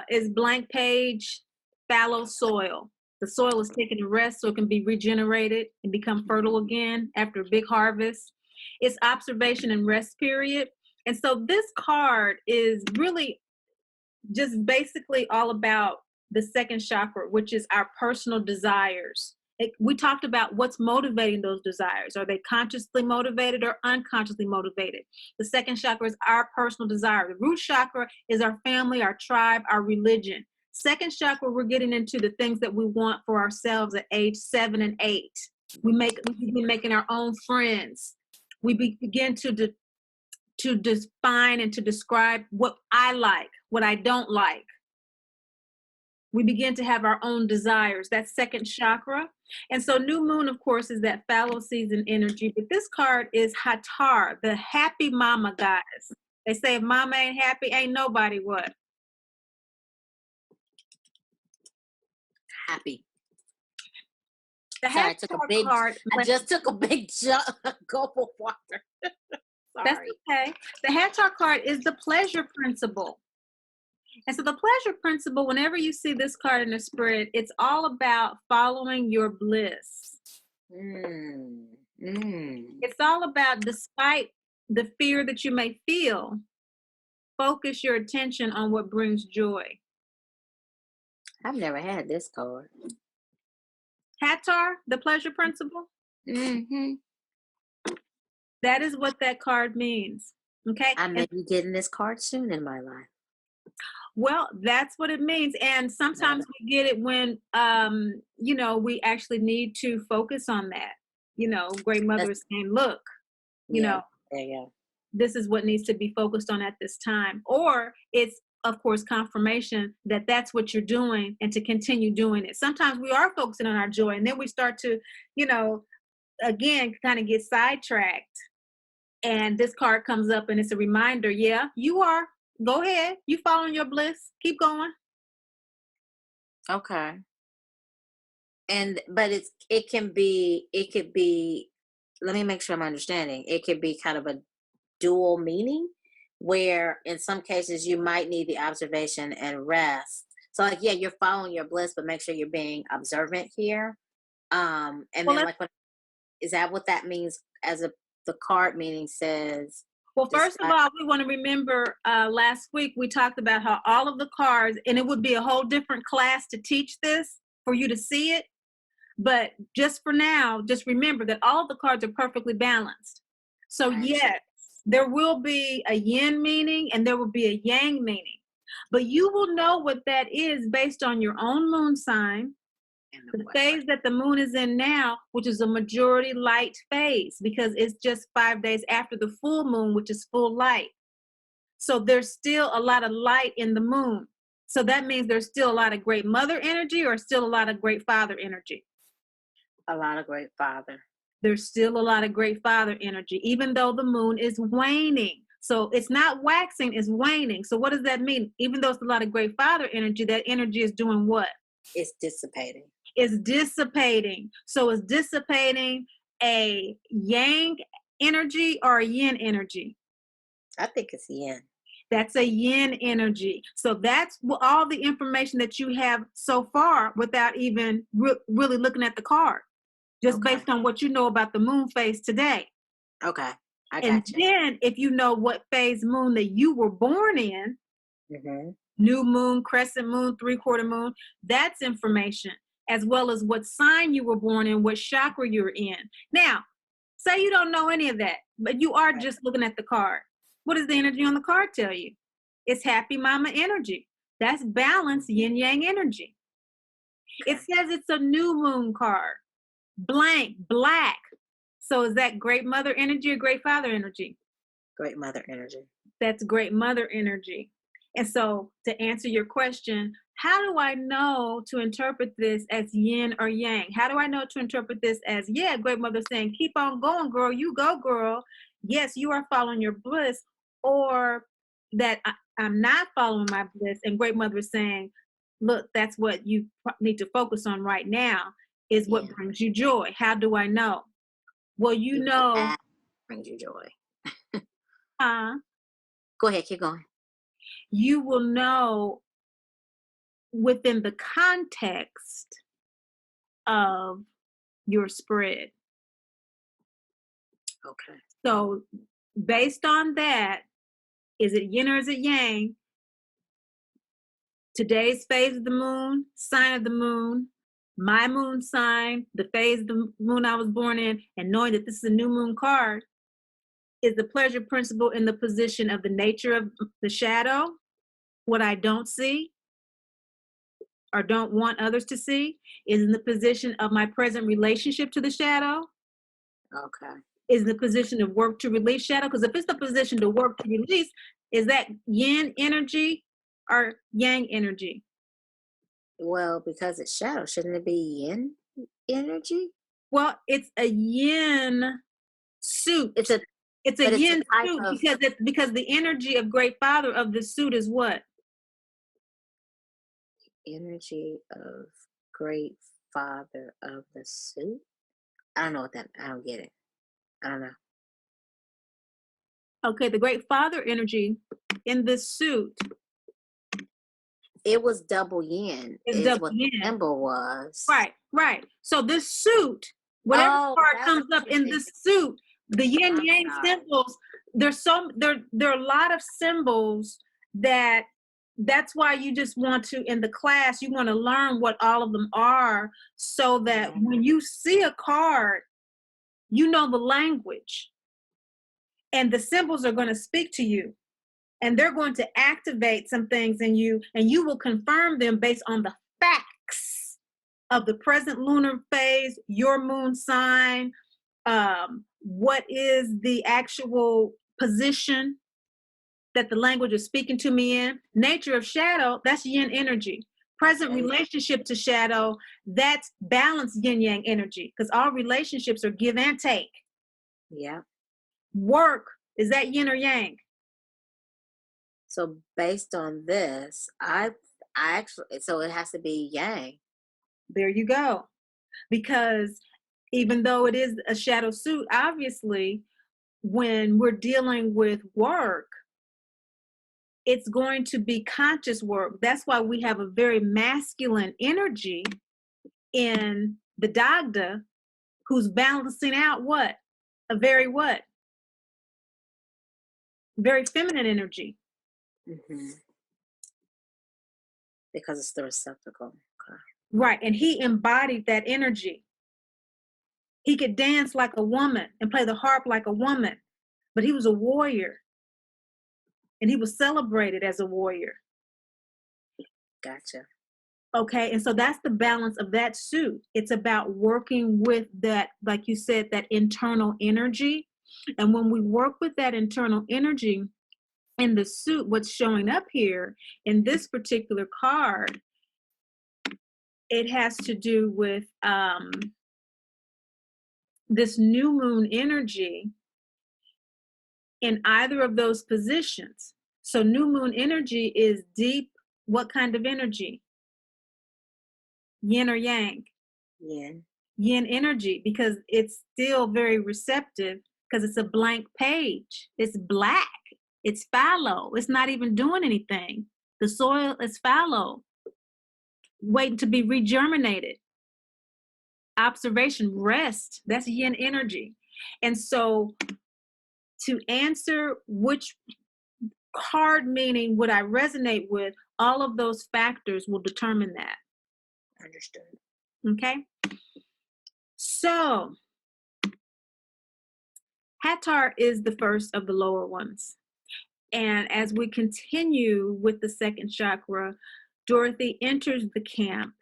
is blank page, fallow soil. The soil is taking a rest so it can be regenerated and become fertile again after a big harvest. It's observation and rest period. And so this card is really just basically all about the second chakra, which is our personal desires. We talked about what's motivating those desires. Are they consciously motivated or unconsciously motivated? The second chakra is our personal desire. The root chakra is our family, our tribe, our religion. Second chakra, we're getting into the things that we want for ourselves at age 7 and 8. We begin making our own friends. We begin to define and to describe what I like, what I don't like. We begin to have our own desires. That's second chakra. And so new moon, of course, is that fallow season energy. But this card is Hathor, the happy mama goddess. They say if mama ain't happy, ain't nobody what. Happy. The Sorry, Hathor card, I just took a big gulp of water. that's Sorry. okay. The Hathor card is the pleasure principle. And so the pleasure principle, whenever you see this card in the spread, it's all about following your bliss. Mm, mm. It's all about, despite the fear that you may feel, focus your attention on what brings joy. I've never had this card. Hathor, the pleasure principle, Mm-hmm. that is what that card means. Okay. I may be getting this card soon in my life. Well, that's what it means. And sometimes we get it when, we actually need to focus on that. Great Mother That's, is saying, look, you yeah, know, there you go. this is what needs to be focused on at this time. Or it's, of course, confirmation that that's what you're doing and to continue doing it. Sometimes we are focusing on our joy and then we start to, again, kind of get sidetracked. And this card comes up and it's a reminder, yeah, you are. Go ahead. You following your bliss. Keep going. Okay. But it could be, let me make sure I'm understanding. It could be kind of a dual meaning where in some cases you might need the observation and rest. So like, yeah, you're following your bliss, but make sure you're being observant here. And Well, then let's like, is that what that means the card meaning says? Well, first of Despite, all, we want to remember last week we talked about how all of the cards, and it would be a whole different class to teach this for you to see it. But just for now, just remember that all of the cards are perfectly balanced. So, gotcha. yes, there will be a yin meaning and there will be a yang meaning. But you will know what that is based on your own moon sign, And the what? phase that the moon is in now, which is a majority light phase, because it's just 5 days after the full moon, which is full light. So there's still a lot of light in the moon. So that means there's still a lot of great mother energy or still a lot of great father energy. A lot of great father. there's still a lot of great father energy, even though the moon is waning. So it's not waxing, it's waning. So what does that mean? Even though it's a lot of great father energy, that energy is doing what? It's dissipating. It's dissipating. So it's dissipating a yang energy or a yin energy. I think it's yin. That's a yin energy. So that's all the information that you have so far without even really looking at the card, just Okay. based on what you know about the moon phase today. Okay. I And got you. then if you know what phase moon that you were born in, Mm-hmm. new moon, crescent moon, three-quarter moon, that's information, as well as what sign you were born in, what chakra you're in. Now, say you don't know any of that, but you are just looking at the card. What does the energy on the card tell you? It's happy mama energy. That's balance, yin yang energy. It says it's a new moon card, blank, black. So is that great mother energy or great father energy? Great mother energy. That's great mother energy. And so to answer your question, how do I know to interpret this as yin or yang? How do I know to interpret this as, yeah, great mother saying, keep on going, girl, you go, girl. Yes, you are following your bliss. Or that I'm not following my bliss. And great mother is saying, look, that's what you need to focus on right now is what brings you joy. How do I know? Well, you know. That brings you joy. Huh? Go ahead, keep going. You will know within the context of your spread. Okay. So based on that, is it yin or is it yang? Today's phase of the moon, sign of the moon, my moon sign, the phase of the moon I was born in, and knowing that this is a new moon card, is the pleasure principle in the position of the nature of the shadow, what I don't see or don't want others to see, is in the position of my present relationship to the shadow, Okay. is the position of work to release shadow. Because if it's the position to work to release, is that yin energy or yang energy? Well, because it's shadow, shouldn't it be yin energy? Well, it's a yin suit. It's a yin type suit of because the energy of great father of the suit is what? energy of great father of the suit. I don't know what that. I don't get it. I don't know. Okay, the great father energy in this suit It was double yin. is Is double what the yin. symbol was. Right. So this suit, whatever card that's comes up in this suit, the yin yang symbols, there are a lot of symbols that's why you just want to, in the class, you want to learn what all of them are so that when you see a card, you know the language and the symbols are going to speak to you and they're going to activate some things in you and you will confirm them based on the facts of the present lunar phase, your moon sign, what is the actual position that the language is speaking to me in. Nature of shadow, that's yin energy. Present relationship to shadow, that's balanced yin yang energy because all relationships are give and take. Yeah. Work, is that yin or yang? So based on this, I actually, so it has to be yang. There you go. Because even though it is a shadow suit, obviously, when we're dealing with work, it's going to be conscious work. That's why we have a very masculine energy in the Dagda who's balancing out what? A very what? Very feminine energy. Mm-hmm. Because it's the receptacle. Okay. Right. And he embodied that energy. He could dance like a woman and play the harp like a woman, but he was a warrior. And he was celebrated as a warrior. Gotcha. Okay, and so that's the balance of that suit. It's about working with that, like you said, that internal energy. And when we work with that internal energy in the suit, what's showing up here in this particular card, it has to do with this new moon energy in either of those positions. So new moon energy is deep. What kind of energy? Yin or yang? Yin. Yin energy, because it's still very receptive, because it's a blank page. It's black. It's fallow. It's not even doing anything. The soil is fallow, waiting to be regerminated. Observation, rest. That's yin energy. And so to answer which card meaning would I resonate with, all of those factors will determine that. Understood. Okay? So Hathor is the first of the lower ones. And as we continue with the second chakra, Dorothy enters the camp,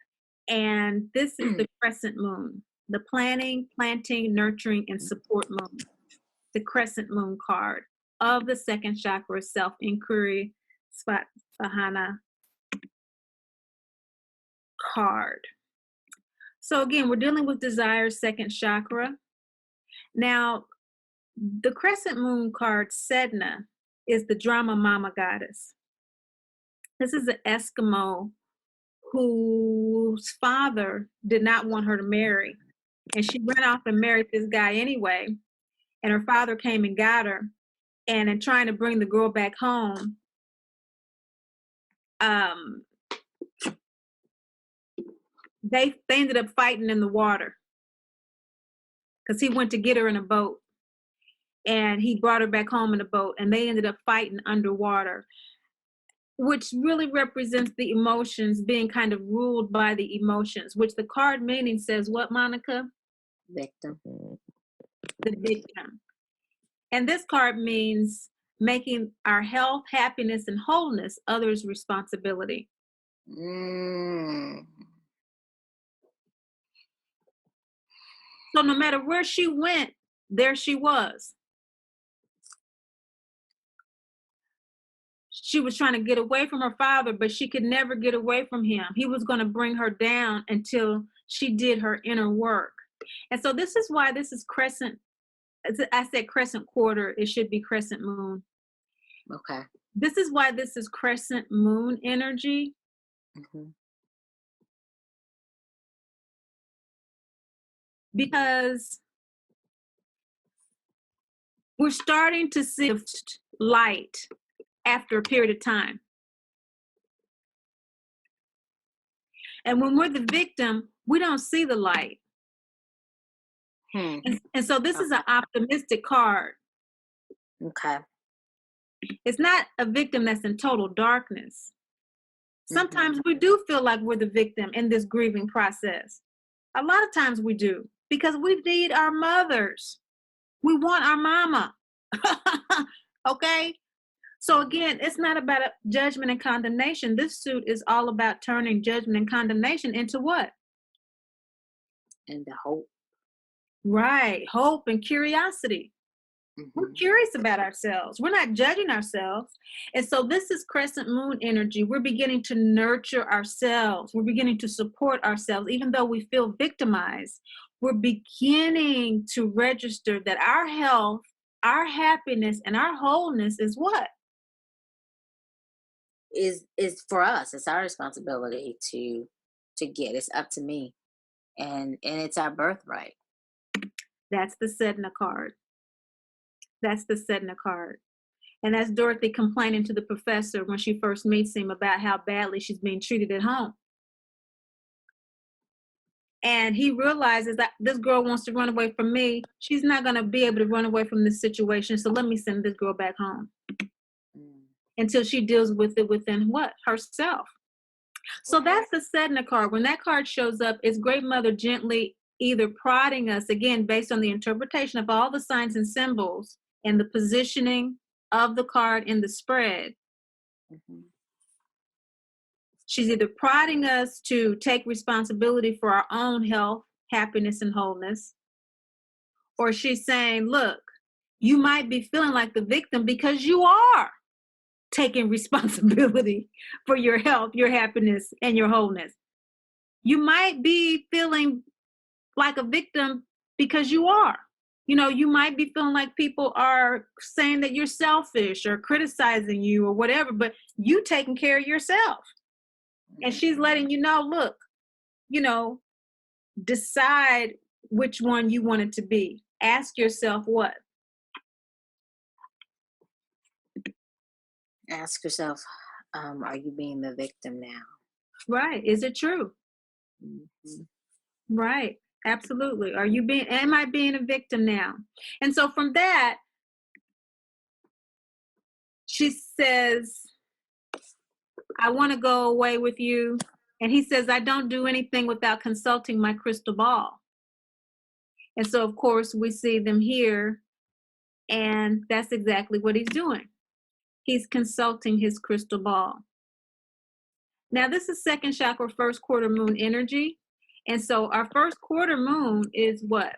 and this is the crescent moon, the planning, planting, nurturing, and support moon, the crescent moon card of the second chakra, self-inquiry, Svathana card. So again, we're dealing with desire, second chakra. Now, the crescent moon card, Sedna, is the drama mama goddess. This is an Eskimo whose father did not want her to marry. And she went off and married this guy anyway. And her father came and got her. And in trying to bring the girl back home, they ended up fighting in the water because he went to get her in a boat. And he brought her back home in a boat, and they ended up fighting underwater, which really represents the emotions, being kind of ruled by the emotions, which the card meaning says what, Monica? Victim. The victim. And this card means making our health, happiness, and wholeness others' responsibility. Mm. So no matter where she went, there she was. She was trying to get away from her father, but she could never get away from him. He was going to bring her down until she did her inner work. And so this is why this is crescent. I said crescent quarter. It should be crescent moon. Okay. This is why this is crescent moon energy. Mm-hmm. Because we're starting to see light after a period of time. And when we're the victim, we don't see the light. And so this is an optimistic card. Okay. It's not a victim that's in total darkness. Sometimes we do feel like we're the victim in this grieving process. A lot of times we do, because we need our mothers. We want our mama. Okay? So again, it's not about judgment and condemnation. This suit is all about turning judgment and condemnation into what? Into hope. Right. Hope and curiosity. We're curious about ourselves. We're not judging ourselves. And so this is crescent moon energy. We're beginning to nurture ourselves. We're beginning to support ourselves. Even though we feel victimized, we're beginning to register that our health, our happiness, and our wholeness is what? Is for us. It's our responsibility to get. It's up to me. And it's our birthright. That's the Sedna card. That's the Sedna card. And that's Dorothy complaining to the professor when she first meets him about how badly she's being treated at home. And he realizes that this girl wants to run away from me. She's not going to be able to run away from this situation. So let me send this girl back home until she deals with it within what? Herself. So that's the Sedna card. When that card shows up, it's Great Mother gently either prodding us, again, based on the interpretation of all the signs and symbols and the positioning of the card in the spread. She's either prodding us to take responsibility for our own health, happiness, and wholeness, or she's saying, look, you might be feeling like the victim because you are taking responsibility for your health, your happiness, and your wholeness. You might be feeling like a victim because you are. You know, you might be feeling like people are saying that you're selfish or criticizing you or whatever, but you taking care of yourself. And she's letting you know, look, you know, decide which one you want it to be. Ask yourself what? Ask yourself, are you being the victim now? Right. Is it true? Mhm. Right. Absolutely. Am I being a victim now? And so from that, she says, I want to go away with you. And he says, I don't do anything without consulting my crystal ball. And so, of course, we see them here, and that's exactly what he's doing. He's consulting his crystal ball. Now, this is second chakra, first quarter moon energy. And so our first quarter moon is what?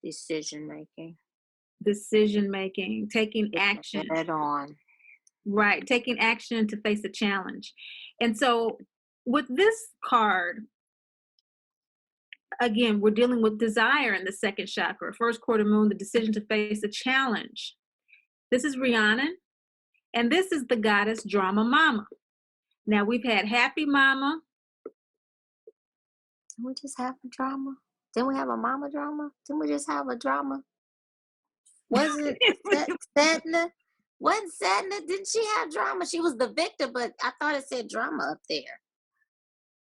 Decision making. Decision making, taking action. Head on. Right, taking action to face a challenge. And so with this card, again, we're dealing with desire in the second chakra, first quarter moon, the decision to face a challenge. This is Rhiannon, and this is the goddess Drama Mama. Now, we've had Happy Mama. Didn't we just have a drama? Didn't we have a mama drama? Didn't we just have a drama? Wasn't Sedna? Wasn't Sedna? Didn't she have drama? She was the victim, but I thought it said drama up there.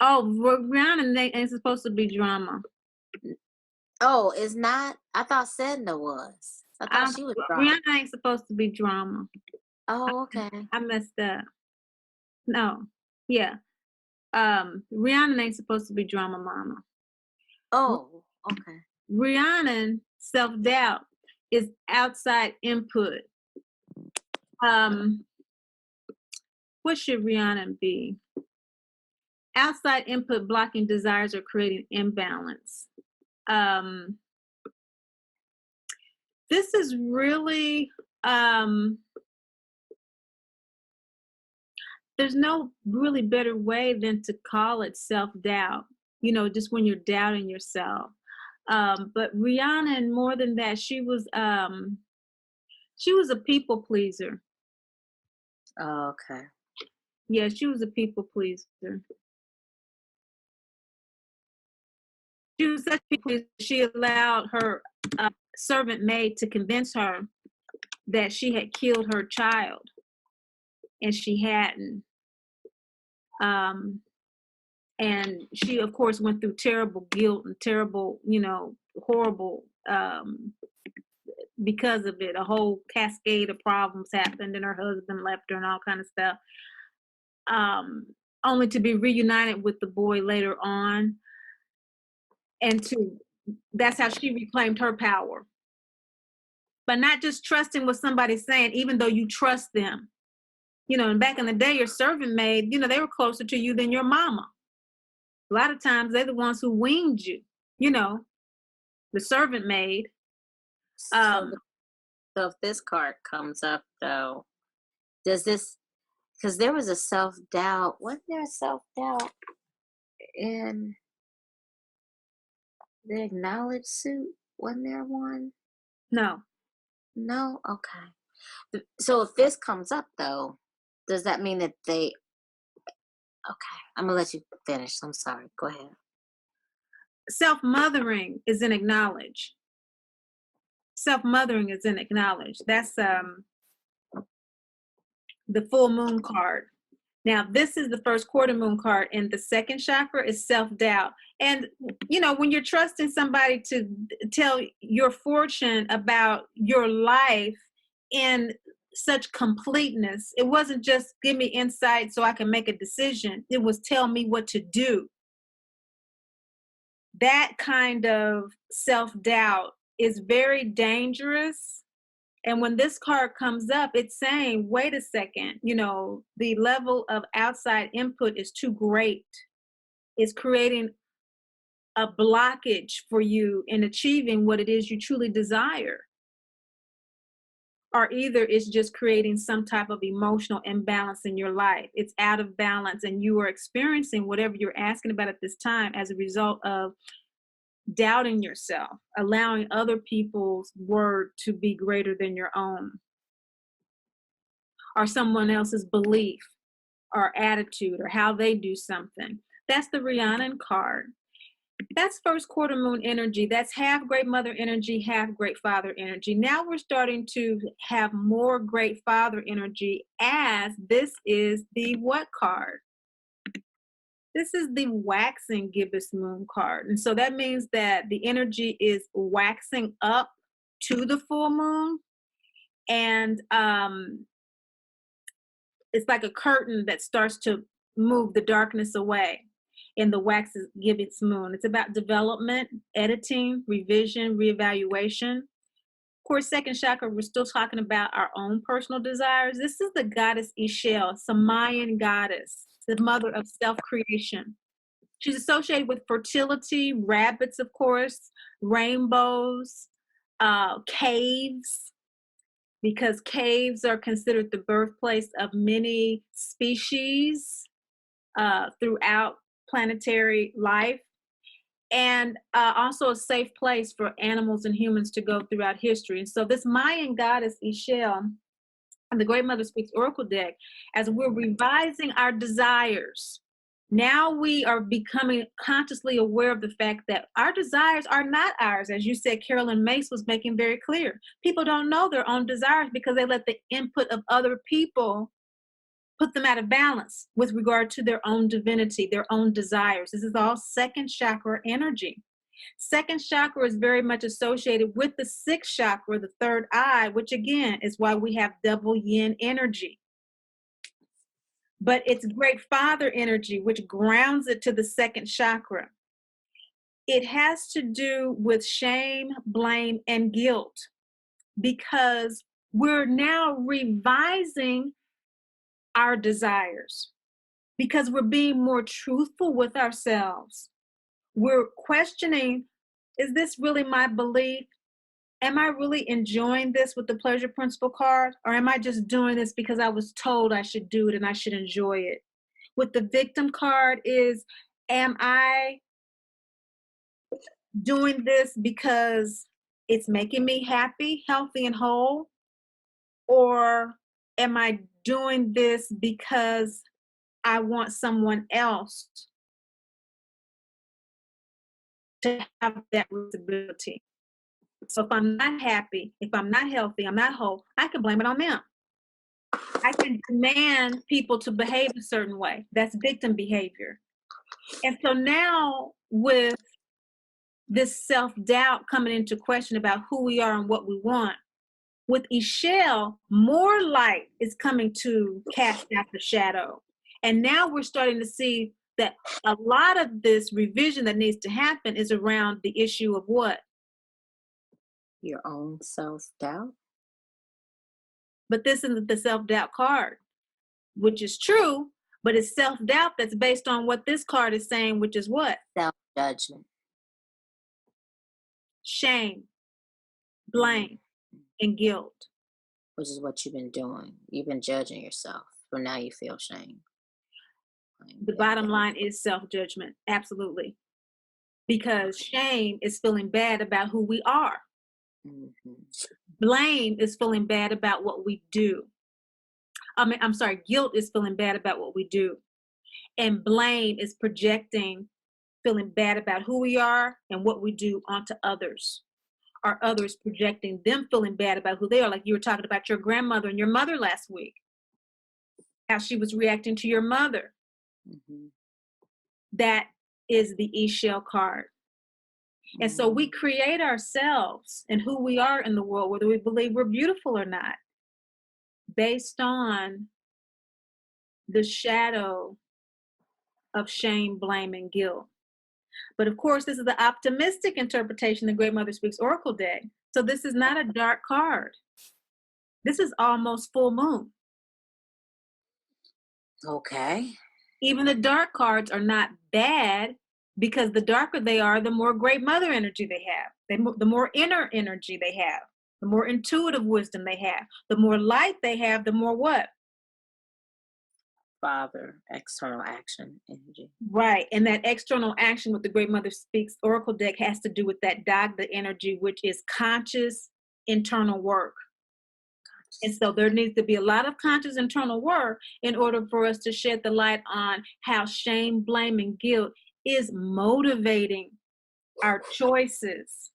Oh, Rhiannon ain't supposed to be drama. Oh, it's not? I thought Sedna was. I thought she was drama. Rhiannon ain't supposed to be drama. Oh, okay. I messed up. No. Yeah. Rhiannon ain't supposed to be drama mama. Oh, okay. Rhiannon self-doubt is outside input. What should Rhiannon be? Outside input blocking desires or creating imbalance. This is really, there's no really better way than to call it self-doubt, you know, just when you're doubting yourself. But Rhiannon, more than that, she was a people pleaser. Oh, okay. Yeah, she was a people pleaser. She was such a people pleaser, she allowed her servant maid to convince her that she had killed her child, and she hadn't. And she, of course, went through terrible guilt and terrible, you know, horrible, because of it. A whole cascade of problems happened, and her husband left her and all kind of stuff. Only to be reunited with the boy later on. And that's how she reclaimed her power. But not just trusting what somebody's saying, even though you trust them. You know, and back in the day, your servant maid, you know, they were closer to you than your mama. A lot of times they're the ones who weaned you, you know, the servant maid. So if this card comes up, though, does this, because there was a self-doubt, wasn't there a self-doubt in the acknowledged suit? Wasn't there one? No. No? Okay. So if this comes up, though, does that mean that they, okay, I'm going to let you finish. I'm sorry. Go ahead. Self-mothering is an acknowledge. Self-mothering is an acknowledge. That's the full moon card. Now, this is the first quarter moon card, and the second chakra is self-doubt. And, you know, when you're trusting somebody to tell your fortune about your life in such completeness, it wasn't just give me insight so I can make a decision. It was tell me what to do. That kind of self-doubt is very dangerous. And when this card comes up, it's saying, wait a second, you know, the level of outside input is too great. It's creating a blockage for you in achieving what it is you truly desire. Or either it's just creating some type of emotional imbalance in your life. It's out of balance, and you are experiencing whatever you're asking about at this time as a result of doubting yourself, allowing other people's word to be greater than your own, or someone else's belief or attitude or how they do something. That's the Rhiannon card. That's first quarter moon energy. That's half great mother energy, half great father energy. Now we're starting to have more great father energy, as this is the what card? This is the waxing gibbous moon card. And so that means that the energy is waxing up to the full moon. And it's like a curtain that starts to move the darkness away in the wax gibbous moon. It's about development, editing, revision, reevaluation. Of course, second chakra, we're still talking about our own personal desires. This is the goddess Ishel, Samayan goddess, the mother of self-creation. She's associated with fertility, rabbits, of course, rainbows, caves, because caves are considered the birthplace of many species throughout planetary life, and also a safe place for animals and humans to go throughout history. And so this Mayan goddess Ishel and the Great Mother Speaks Oracle deck, as we're revising our desires, now we are becoming consciously aware of the fact that our desires are not ours. As you said, Carolyn Mace was making very clear. People don't know their own desires because they let the input of other people put them out of balance with regard to their own divinity, their own desires. This is all second chakra energy. Second chakra is very much associated with the sixth chakra, the third eye, which again is why we have double yin energy. But it's great father energy, which grounds it to the second chakra. It has to do with shame, blame, and guilt, because we're now revising our desires, because we're being more truthful with ourselves. We're questioning, is this really my belief? Am I really enjoying this with the pleasure principle card? Or am I just doing this because I was told I should do it and I should enjoy it? With the victim card is, am I doing this because it's making me happy, healthy, and whole? Or am I doing this because I want someone else to have that responsibility? So if I'm not happy, if I'm not healthy, I'm not whole, I can blame it on them. I can demand people to behave a certain way. That's victim behavior. And so now with this self-doubt coming into question about who we are and what we want, with Ishel, more light is coming to cast out the shadow. And now we're starting to see that a lot of this revision that needs to happen is around the issue of what? Your own self-doubt. But this isn't the self-doubt card, which is true, but it's self-doubt that's based on what this card is saying, which is what? Self-judgment. Shame, blame, and guilt. Which is what you've been doing. You've been judging yourself, but now you feel shame. The bottom line is self-judgment, absolutely. Because shame is feeling bad about who we are. Mm-hmm. Blame is feeling bad about what we do. Guilt is feeling bad about what we do. And blame is projecting, feeling bad about who we are and what we do onto others. Or others projecting them feeling bad about who they are. Like you were talking about your grandmother and your mother last week. How she was reacting to your mother. Mm-hmm. That is the Ishel card. And so we create ourselves and who we are in the world, whether we believe we're beautiful or not, based on the shadow of shame, blame, and guilt. But of course, this is the optimistic interpretation of the Great Mother Speaks Oracle deck. So this is not a dark card. This is almost full moon. Okay. Even the dark cards are not bad, because the darker they are, the more Great Mother energy they have, the more inner energy they have, the more intuitive wisdom they have, the more light they have, the more what? Father, external action, energy. Right. And that external action with the Great Mother Speaks Oracle deck has to do with that Dagda energy, which is conscious internal work. And so there needs to be a lot of conscious internal work in order for us to shed the light on how shame, blame, and guilt is motivating our choices,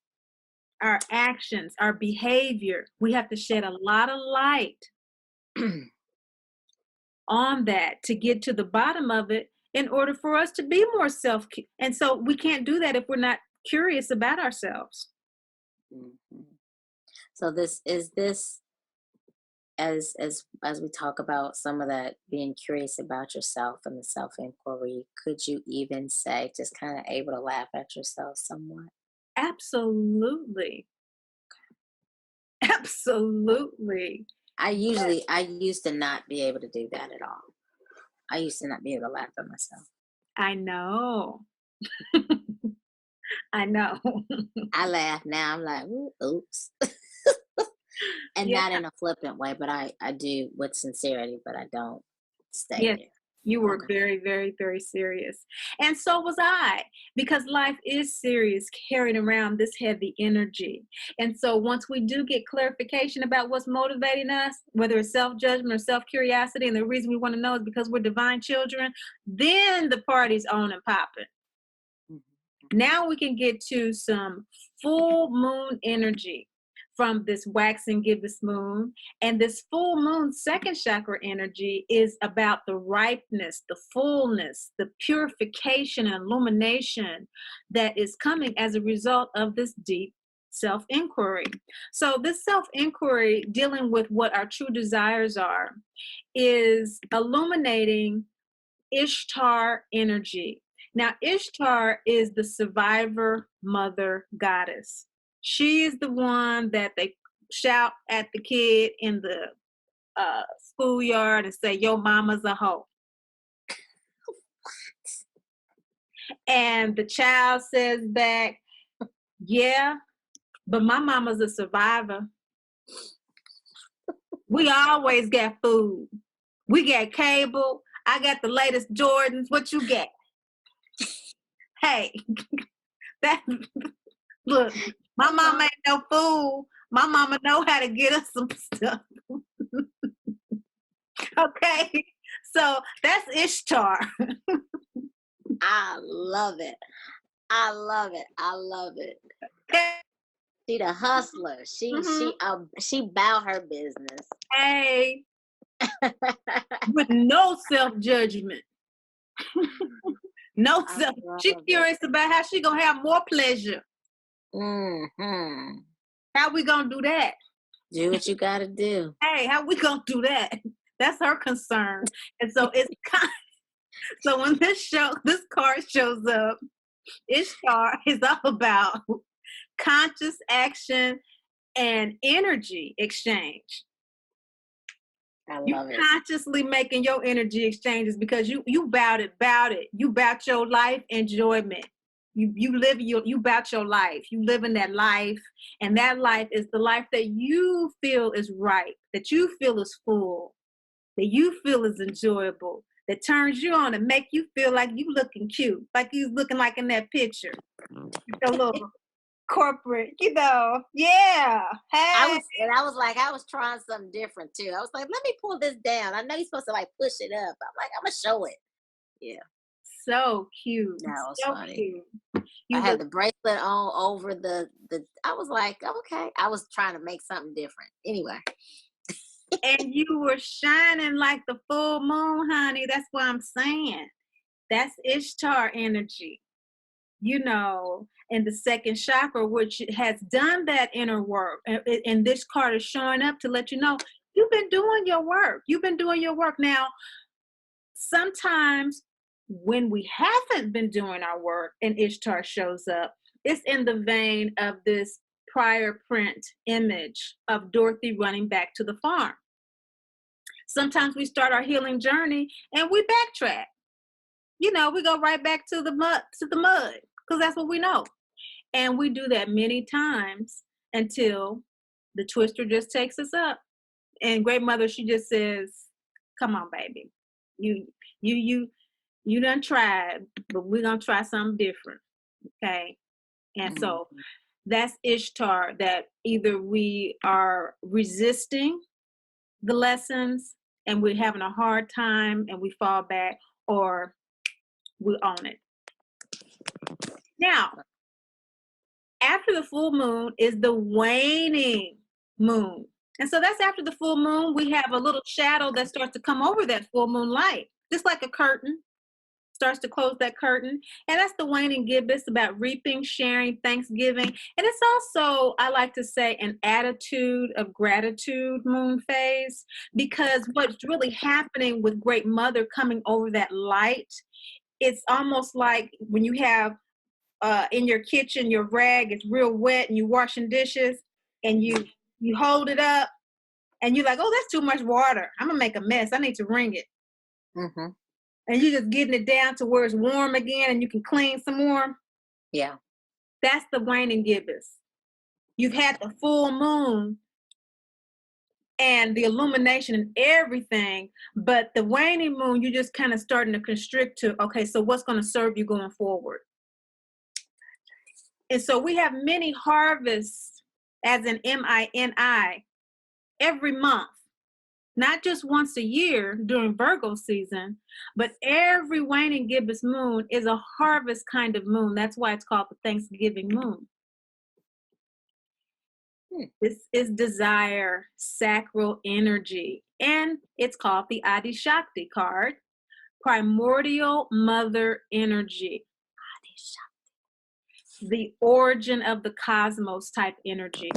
our actions, our behavior. We have to shed a lot of light on that to get to the bottom of it in order for us to be more self. And so we can't do that if we're not curious about ourselves. Mhm. So this as we talk about some of that being curious about yourself and the self inquiry, could you even say just kind of able to laugh at yourself somewhat? Absolutely. Absolutely. Yes, I used to not be able to do that at all. I used to not be able to laugh at myself. I know. I know. I laugh now. I'm like, "Ooh, oops," and Yeah. not in a flippant way, but I do with sincerity, but I don't stay Yes. there. You were Okay. very, very, very serious. And so was I, because life is serious, carrying around this heavy energy. And so once we do get clarification about what's motivating us, whether it's self judgment or self curiosity, and the reason we want to know is because we're divine children, then the party's on and popping. Mhm. Now we can get to some full moon energy from this waxing gibbous moon. And this full moon second chakra energy is about the ripeness, the fullness, the purification and illumination that is coming as a result of this deep self inquiry. So, this self inquiry, dealing with what our true desires are, is illuminating Ishtar energy. Now, Ishtar is the survivor mother goddess. She is the one that they shout at the kid in the schoolyard and say, "Your mama's a hoe." And the child says back, "Yeah, but my mama's a survivor. We always got food. We got cable. I got the latest Jordans. What you got?" Hey, that look, my mama ain't no fool. My mama know how to get us some stuff. Okay. So that's Ishtar. I love it. I love it. I love it. She the hustler. Mhm. She bout her business. Hey, with no self judgment. No I self. She love it. curious about how she gonna have more pleasure. Hmm. How we gonna do that? Do what you gotta do. Hey, how we gonna do that? That's her concern. And so it's kind. So when this card shows up, Ishtar is all about conscious action and energy exchange. I You love it. consciously making your energy exchanges because you bout it. You bout your life enjoyment. You bout your life. You living that life, and that life is the life that you feel is right, that you feel is full, that you feel is enjoyable, that turns you on and make you feel like you looking cute, like you looking like in that picture. With your little corporate, yeah. Hey, I was like, I was trying something different too. I was like, let me pull this down. I know you're supposed to like push it up. I'm like, I'm gonna show it. Yeah, so cute, that was so funny. cute. I You had look, the bracelet on over the. I was like, okay. I was trying to make something different. Anyway, and you were shining like the full moon, honey. That's what I'm saying. That's Ishtar energy, in the second chakra, which has done that inner work. And this card is showing up to let you know you've been doing your work. You've been doing your work. Now, sometimes when we haven't been doing our work and Ishtar shows up, it's in the vein of this prior print image of Dorothy running back to the farm. Sometimes we start our healing journey and we backtrack. We go right back to the mud, because that's what we know. And we do that many times until the twister just takes us up. And Great Mother, she just says, "Come on, baby. You done tried, but we're gonna try something different. Okay. And Mm. so that's Ishtar, that either we are resisting the lessons and we're having a hard time and we fall back, or we own it. Now, after the full moon is the waning moon. And so that's after the full moon, we have a little shadow that starts to come over that full moon light, just like a curtain starts to close that curtain. And that's the waning gibbous, about reaping, sharing, thanksgiving. And it's also, I like to say, an attitude of gratitude moon phase, because what's really happening with Great Mother coming over that light, it's almost like when you have in your kitchen, your rag is real wet and you washing dishes, and you hold it up and you're like, oh, that's too much water. I'm gonna make a mess. I need to wring it. Mm-hmm. And you're just getting it down to where it's warm again and you can clean some more. Yeah. That's the waning gibbous. You've had the full moon and the illumination and everything, but the waning moon, you're just kind of starting to constrict to, okay, so what's going to serve you going forward? And so we have many harvests, as in MINI, every month, not just once a year during Virgo season, but every waning gibbous moon is a harvest kind of moon. That's why it's called the Thanksgiving moon. This is desire, sacral energy, and it's called the Adi Shakti card, primordial mother energy, the origin of the cosmos type energy.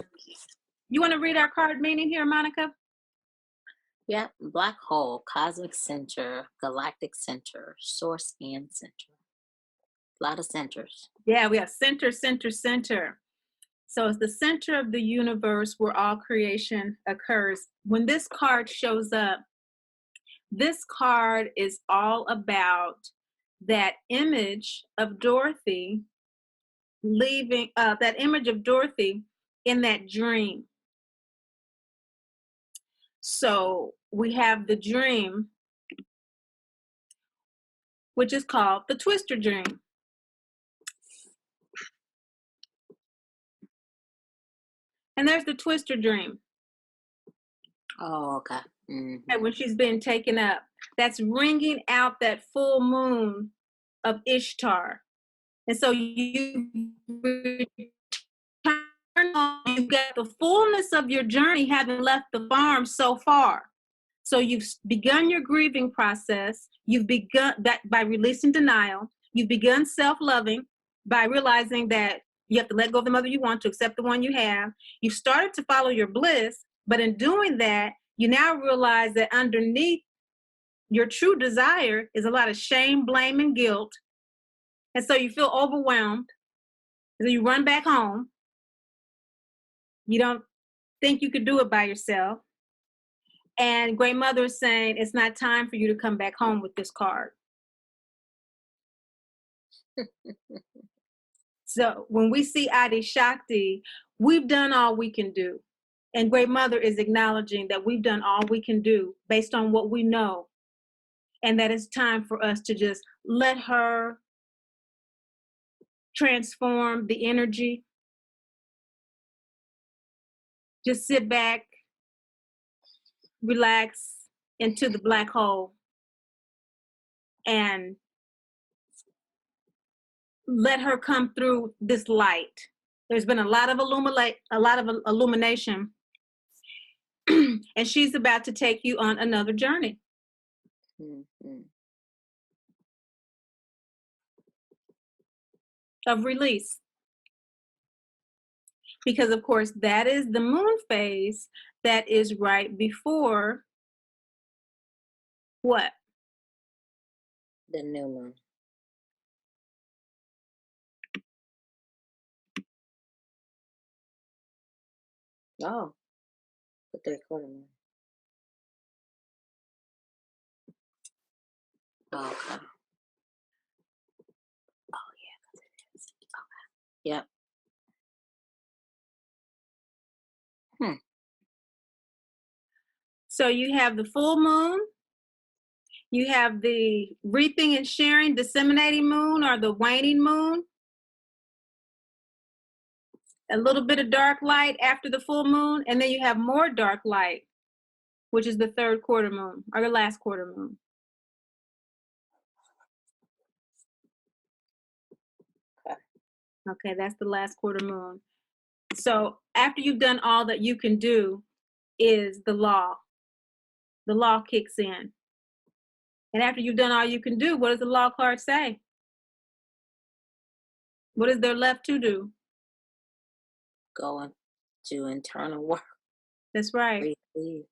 You want to read our card meaning here, Monica? Yeah. Black hole, cosmic center, galactic center, source and center. A lot of centers. Yeah, we have center, center, center. So it's the center of the universe where all creation occurs. When this card shows up, this card is all about that image of Dorothy leaving, that image of Dorothy in that dream. So we have the dream, which is called the Twister dream. And there's the Twister dream. Oh, okay. Mm-hmm. And when she's been taken up, that's ringing out that full moon of Ishtar. And so you return home, you get the fullness of your journey having left the farm so far. So you've begun your grieving process. You've begun that by releasing denial. You've begun self-loving by realizing that you have to let go of the mother you want to accept the one you have. You've started to follow your bliss, but in doing that, you now realize that underneath your true desire is a lot of shame, blame, and guilt. And so you feel overwhelmed. So you run back home. You don't think you could do it by yourself. And Great Mother is saying it's not time for you to come back home with this card. So when we see Adi Shakti, we've done all we can do. And Great Mother is acknowledging that we've done all we can do based on what we know. And that it's time for us to just let her transform the energy. Just sit back, relax into the black hole, and let her come through this light. There's been a lot of illumination, and she's about to take you on another journey. Mm-hmm. Of release. Because of course that is the moon phase that is right before what? The new moon. Oh, put the recording on. Oh, okay. Oh, yeah, 'cause it is. Okay. Yep. So you have the full moon, You have the reaping and sharing, disseminating moon or the waning moon. A little bit of dark light after the full moon, and then you have more dark light, which is the third quarter moon or the last quarter moon. Okay, that's the last quarter moon. So after you've done all that you can do is the law. The law kicks in. And after you've done all you can do, what does the law card say? What is there left to do? Going to internal work. That's right. Mhm.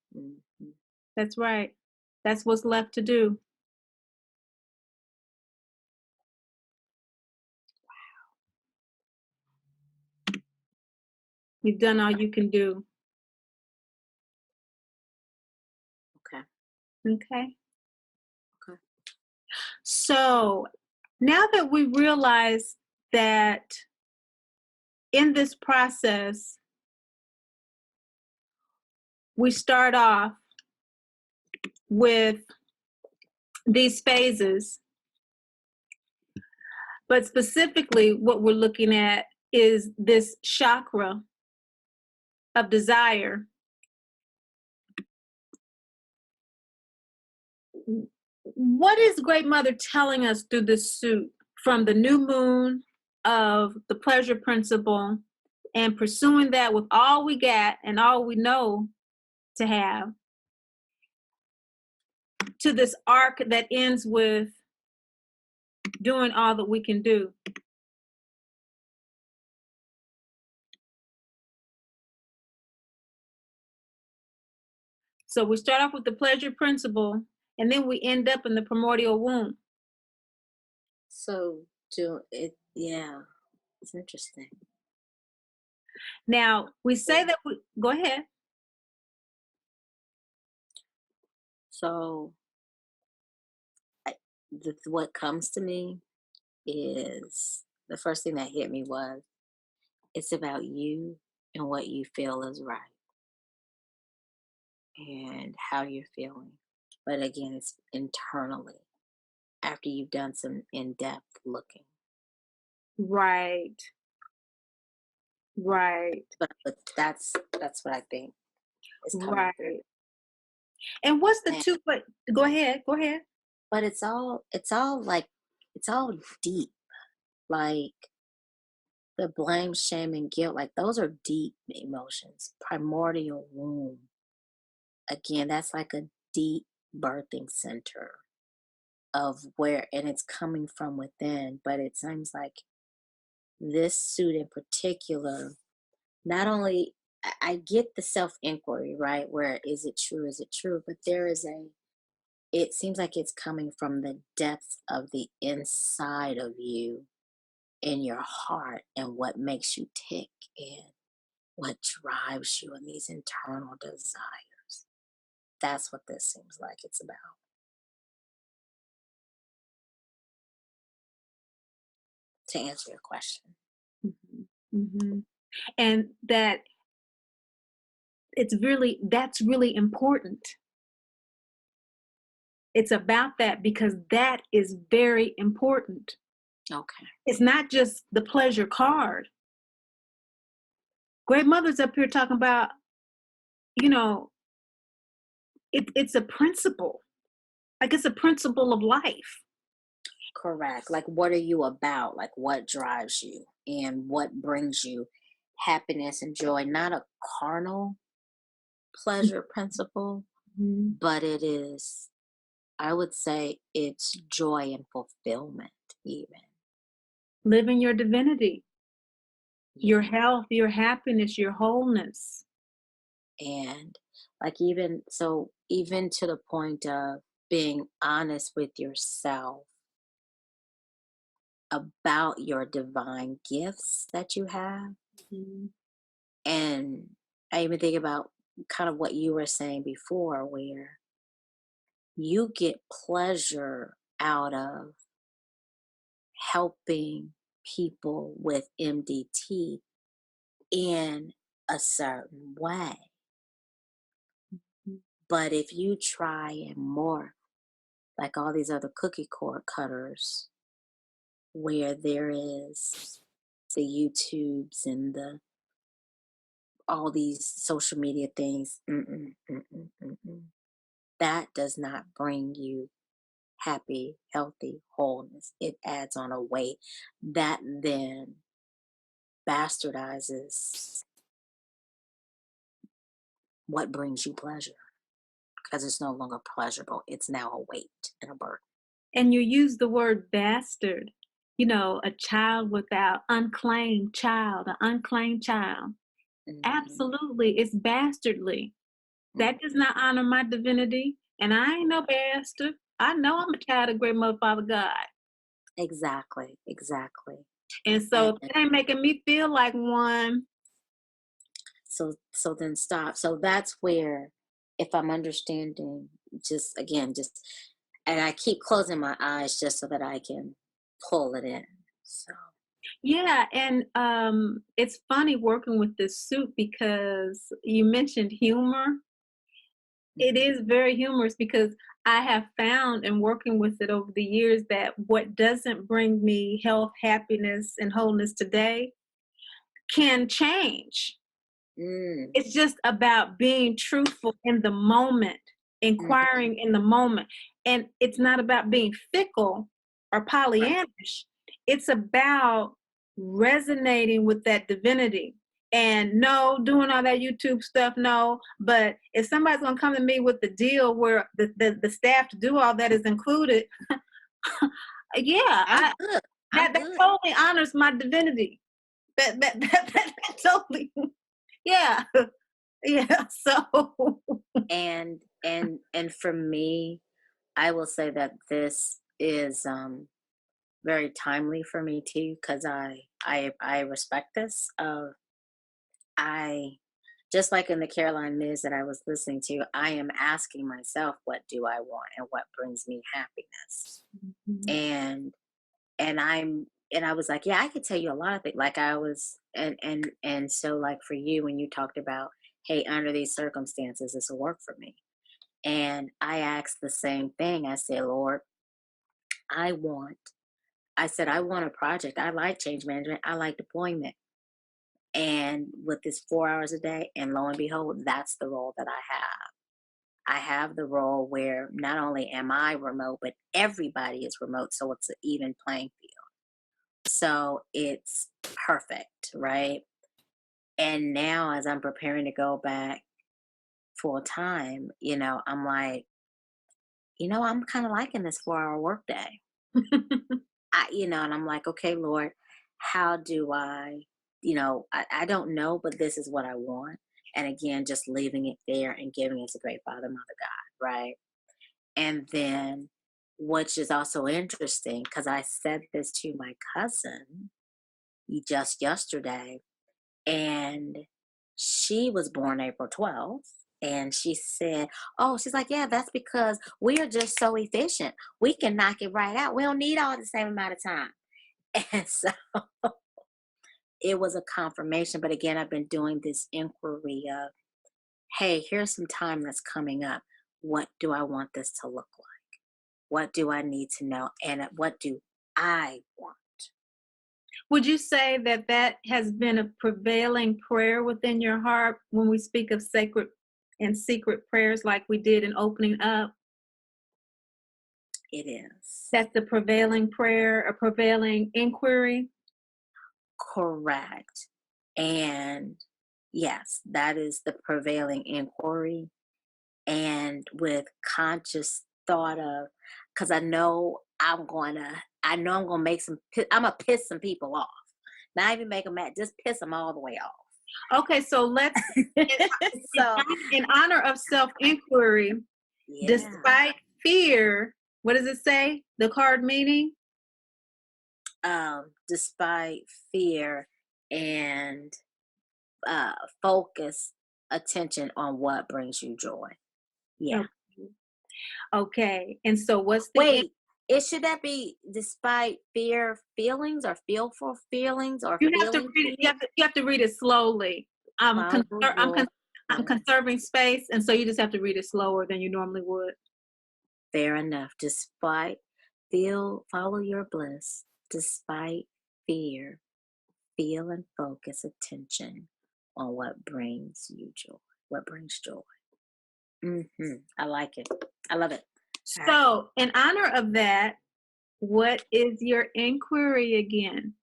That's right. That's what's left to do. You've done all you can do. Okay. Okay. Okay. So now that we realize that in this process, we start off with these phases, but specifically what we're looking at is this chakra of desire. What is Great Mother telling us through this suit from the new moon of the pleasure principle and pursuing that with all we got and all we know to have, to this arc that ends with doing all that we can do? So we start off with the pleasure principle and then we end up in the primordial womb. So do it, yeah, it's interesting. Now, we say that we go ahead. So what comes to me is the first thing that hit me was it's about you and what you feel is right and how you're feeling. But again, it's internally after you've done some in-depth looking. Right. Right. But that's what I think is coming through. Right. And what's the And, two but go ahead. Go ahead. but it's all deep. Like the blame, shame, and guilt, like those are deep emotions. Primordial womb. Again, that's like a deep birthing center of where, and it's coming from within. But it seems like this suit in particular, not only I get the self inquiry, right? Where is it true? Is it true? But there is it seems like it's coming from the depths of the inside of you in your heart and what makes you tick and what drives you and these internal desires. That's what this seems like it's about. To answer your question. Mhm. Mhm. And that that's really important. It's about that because that is very important. Okay. It's not just the pleasure card. Great Mother's up here talking about, you know, it's a principle. Like it's a principle of life. Correct. Like, what are you about? Like, what drives you and what brings you happiness and joy? Not a carnal pleasure principle, Mhm. but it is, I would say, it's joy and fulfillment, even. Living your divinity, your Yeah. health, your happiness, your wholeness. And, like, even so, even to the point of being honest with yourself about your divine gifts that you have. Mhm. And I even think about kind of what you were saying before, where you get pleasure out of helping people with MDT in a certain way. But if you try and morph like all these other cookie cutters where there is the YouTubes and the all these social media things. That does not bring you happy, healthy wholeness. It adds on a weight that then bastardizes what brings you pleasure because it's no longer pleasurable. It's now a weight and a burden. And you use the word bastard, you know, a child without unclaimed child, an unclaimed child. Mhm, Absolutely, it's bastardly. That does mhm. not honor my divinity, and I ain't no bastard. I know I'm a child of great mother, Father God. Exactly, exactly. And so And if it ain't making me feel like one, so then stop. So that's where, if I'm understanding, just again, just and I keep closing my eyes just so that I can pull it in. So yeah, and it's funny working with this suit because you mentioned humor. It mhm, is very humorous because I have found in working with it over the years that what doesn't bring me health, happiness, and wholeness today can change. mm, It's just about being truthful in the moment, mhm, inquiring in the moment. And it's not about being fickle or right. Pollyannish. It's about resonating with that divinity. And no, doing all that YouTube stuff, no. But if somebody's gonna come to me with the deal where the staff to do all that is included, yeah, I'm good. I'm that good. totally honors my divinity. That totally, yeah. Yeah, so And for me, I will say that this is very timely for me too, because I respect this. I just like in the Caroline News that I was listening to, I am asking myself, what do I want and what brings me happiness? mhm. And and I was like, yeah, I could tell you a lot of things. Like I was and so like for you when you talked about, hey, under these circumstances, this will work for me. And I asked the same thing. I said, Lord, I want, I said, I want a project. I like change management. I like deployment. And with this 4 hours a day, and lo and behold, that's the role that I have. I have the role where not only am I remote, but everybody is remote. So it's an even playing field. So it's perfect, right? And now, as I'm preparing to go back full time, I'm like, I'm kind of liking this 4 hour workday. And I'm like, okay, Lord, how do I don't know, but this is what I want. And again, just leaving it there and giving it to great Father, Mother God, right? And then, which is also interesting, because I said this to my cousin just yesterday, and she was born April 12th. And she said, oh, she's like, yeah, that's because we are just so efficient. We can knock it right out. We don't need all the same amount of time. And so it was a confirmation. But again, I've been doing this inquiry of, hey, here's some time that's coming up. What do I want this to look like? What do I need to know? And what do I want? Would you say that that has been a prevailing prayer within your heart when we speak of sacred and secret prayers like we did in opening up? It is. That's the prevailing prayer, a prevailing inquiry? Correct. And yes, that is the prevailing inquiry. And with conscious thought of, because I know I'm going to I'm going to piss some people off. Not even make them mad, just piss them all the way off. Okay, so let's, in, So, in honor of self inquiry, yeah. despite fear, what does it say? The card meaning? Despite fear and uh, focus attention on what brings you joy. Yeah. Okay. Okay. And so what's the Wait, it should that be despite fear feelings or fearful feelings or You have to feeling read it. fear? You have to read it slowly. I'm Oh Lord. I'm conserving space, and so you just have to read it slower than you normally would. Fair enough. Follow your bliss. Despite fear, feel and focus attention on what brings you joy. What brings joy. I like it. I love it. All right. So, in honor of that, what is your inquiry again?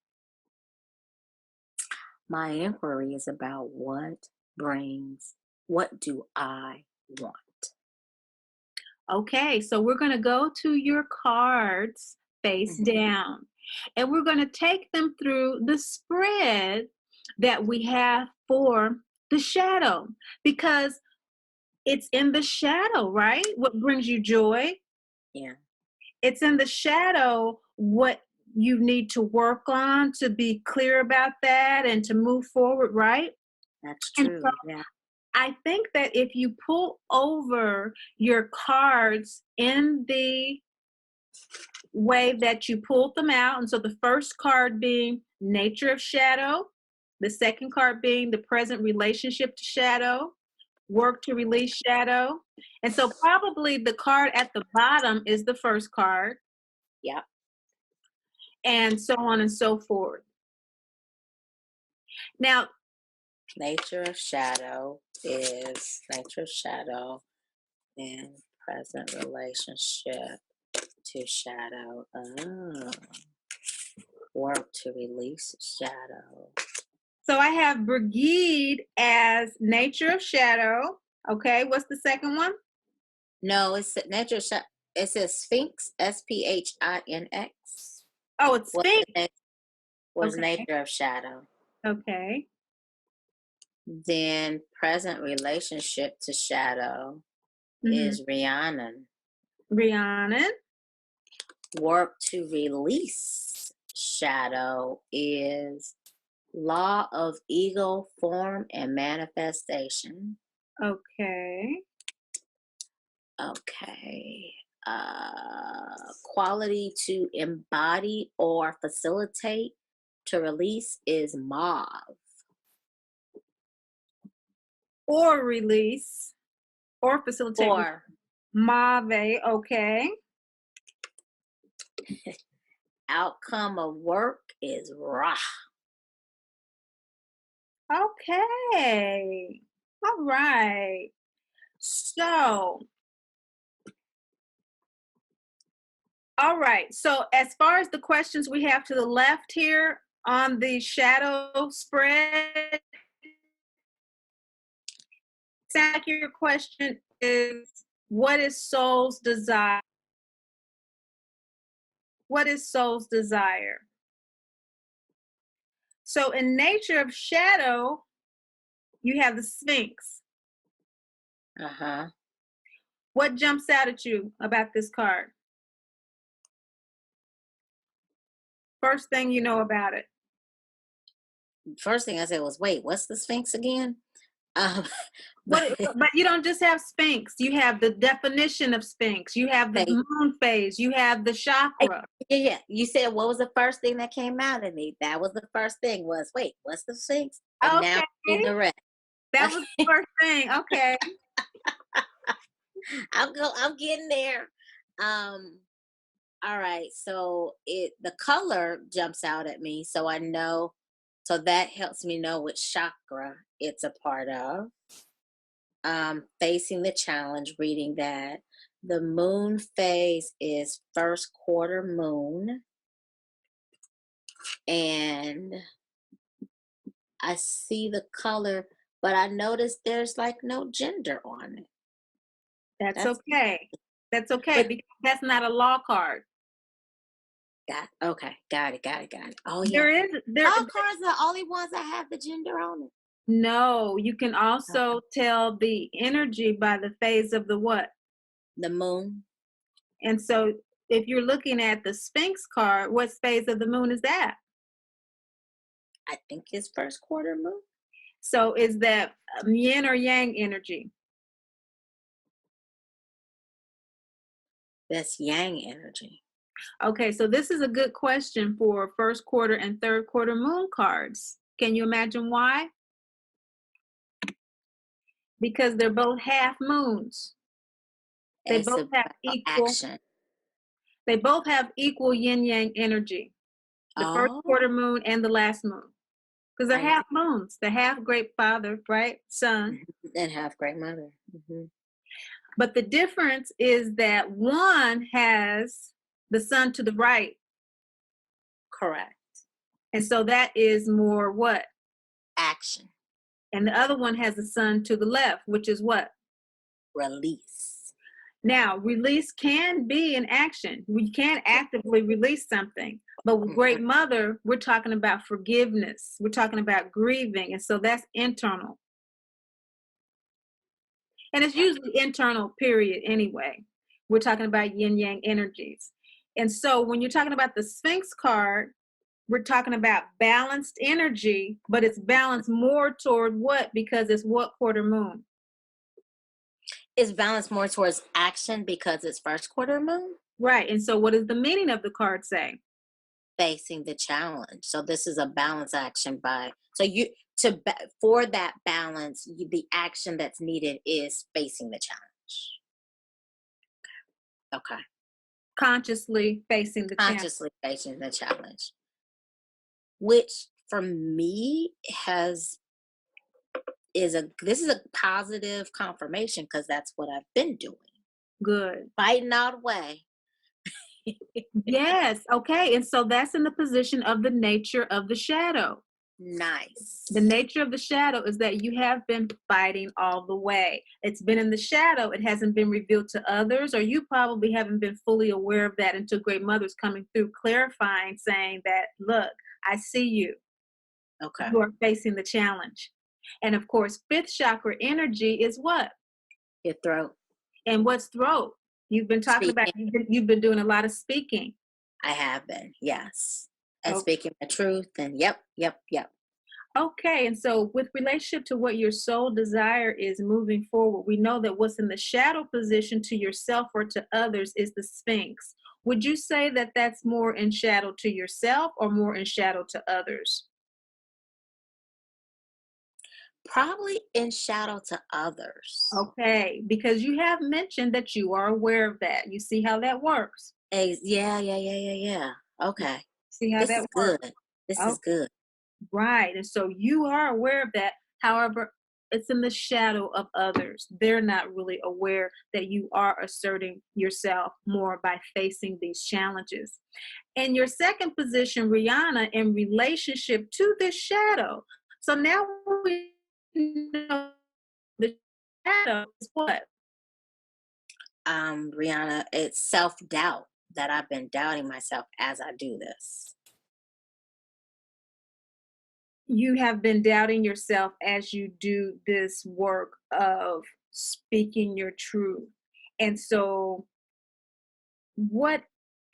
My inquiry is about what do I want? Okay, so we're going to go to your cards face down, and we're going to take them through the spread that we have for the shadow, because it's in the shadow, right? What brings you joy? Yeah, It's in the shadow what you need to work on to be clear about that and to move forward, right? that's And true. so Yeah. I think that if you pull over your cards in the way that you pulled them out, and so the first card being nature of shadow, the second card being the present relationship to shadow, work to release shadow. And so probably the card at the bottom is the first card, Yeah. and so on and so forth. Now, Nature of shadow and present relationship to shadow. Oh, work to release shadow. so I have Brigide as nature of shadow. Okay, what's the second one? No, it's nature of shadow. It says Sphinx, Sphinx. Oh, it's What's Sphinx. was Okay, nature of shadow? okay. Then present relationship to shadow Mm-hmm. is Rhiannon. Rhiannon. Work to release shadow is law of ego, form, and manifestation. Okay. Okay. Quality to embody or facilitate to release is mauve. Or release or facilitate Or Mave. Okay. outcome of work is Ra. Okay. All right. So, all right. So, as far as the questions we have to the left here on the shadow spread, sounds like your question is, what is soul's desire? What is soul's desire? So, in nature of shadow, you have the Sphinx. Uh-huh. What jumps out at you about this card? First thing you know about it. First thing I said was, wait, what's the Sphinx again? Um, but But you don't just have Sphinx. You have the definition of Sphinx. You have the okay, moon phase. You have the chakra. yeah. You said what was the first thing that came out of me? That was the first thing was, wait, what's the Sphinx? And now Okay, the rest. that was the first thing. Okay. I'm getting there. Um, all right. So the color jumps out at me, so I know. So that helps me know which chakra it's a part of. Facing the challenge, reading that. The moon phase is first quarter moon, and I see the color, but I noticed there's like no gender on it. That's That's okay. That's okay but because that's not a law card. that okay, got it. Oh yeah, There is there law cards are the only ones that have the gender on it. no, you can Okay. also tell the energy by the phase of the what? The moon, And so if you're looking at the Sphinx card, what phase of the moon is that? I think is first quarter moon. So is that yin or yang energy? That's yang energy. Okay, so this is a good question for first quarter and third quarter moon cards. Can you imagine why? Because they're both half moons. They It's both have about equal action. they both have equal yin yang energy. The first Oh, quarter moon and the last moon. Because they're I didn't half think. moons. They're half great father, right? Son. Mhm. And have great mother. But the difference is that one has the sun to the right. Correct. And so that is more what? Action. And the other one has the sun to the left, which is what? Release. Now, release can be an action. We can actively release something. But with Mhm. Great Mother, we're talking about forgiveness. We're talking about grieving. And so that's internal. And it's usually internal, period, anyway. We're talking about yin yang energies. And so when you're talking about the Sphinx card, we're talking about balanced energy, but it's balanced more toward what? Because it's what quarter moon? It's balanced more towards action because it's first quarter moon, Right. And so what does the meaning of the card say? facing the challenge. So this is a balance action by, so you, for that balance, the action that's needed is facing the challenge. Okay. Consciously facing the challenge. Consciously facing the challenge, which for me has this is a positive confirmation because that's what I've been doing, Good. fighting all the way. Yes. Okay. And so that's in the position of the nature of the shadow. Nice. The nature of the shadow is that you have been fighting all the way. It's been in the shadow. It hasn't been revealed to others, or you probably haven't been fully aware of that until Great Mother's coming through, clarifying, saying that, look, I see you. Okay. You are facing the challenge. And of course, fifth chakra energy is what? Your throat. And what's throat? You've been talking about, Speaking. you've been doing a lot of speaking. I have been, yes. And Oh, speaking the truth, and yep. okay. And so, with relationship to what your soul desire is moving forward, we know that what's in the shadow position to yourself or to others is the Sphinx. Would you say that that's more in shadow to yourself or more in shadow to others? Probably in shadow to others. Okay, because you have mentioned that you are aware of that. You see how that works. Yeah. Okay. See how This that is works. good. This Oh, is good. right. And so you are aware of that. However, it's in the shadow of others. They're not really aware that you are asserting yourself more by facing these challenges. And your second position, Rihanna, in relationship to this shadow. So now we know the shadow is what? Rihanna, it's self-doubt that I've been doubting myself as I do this. You have been doubting yourself as you do this work of speaking your truth. And so, what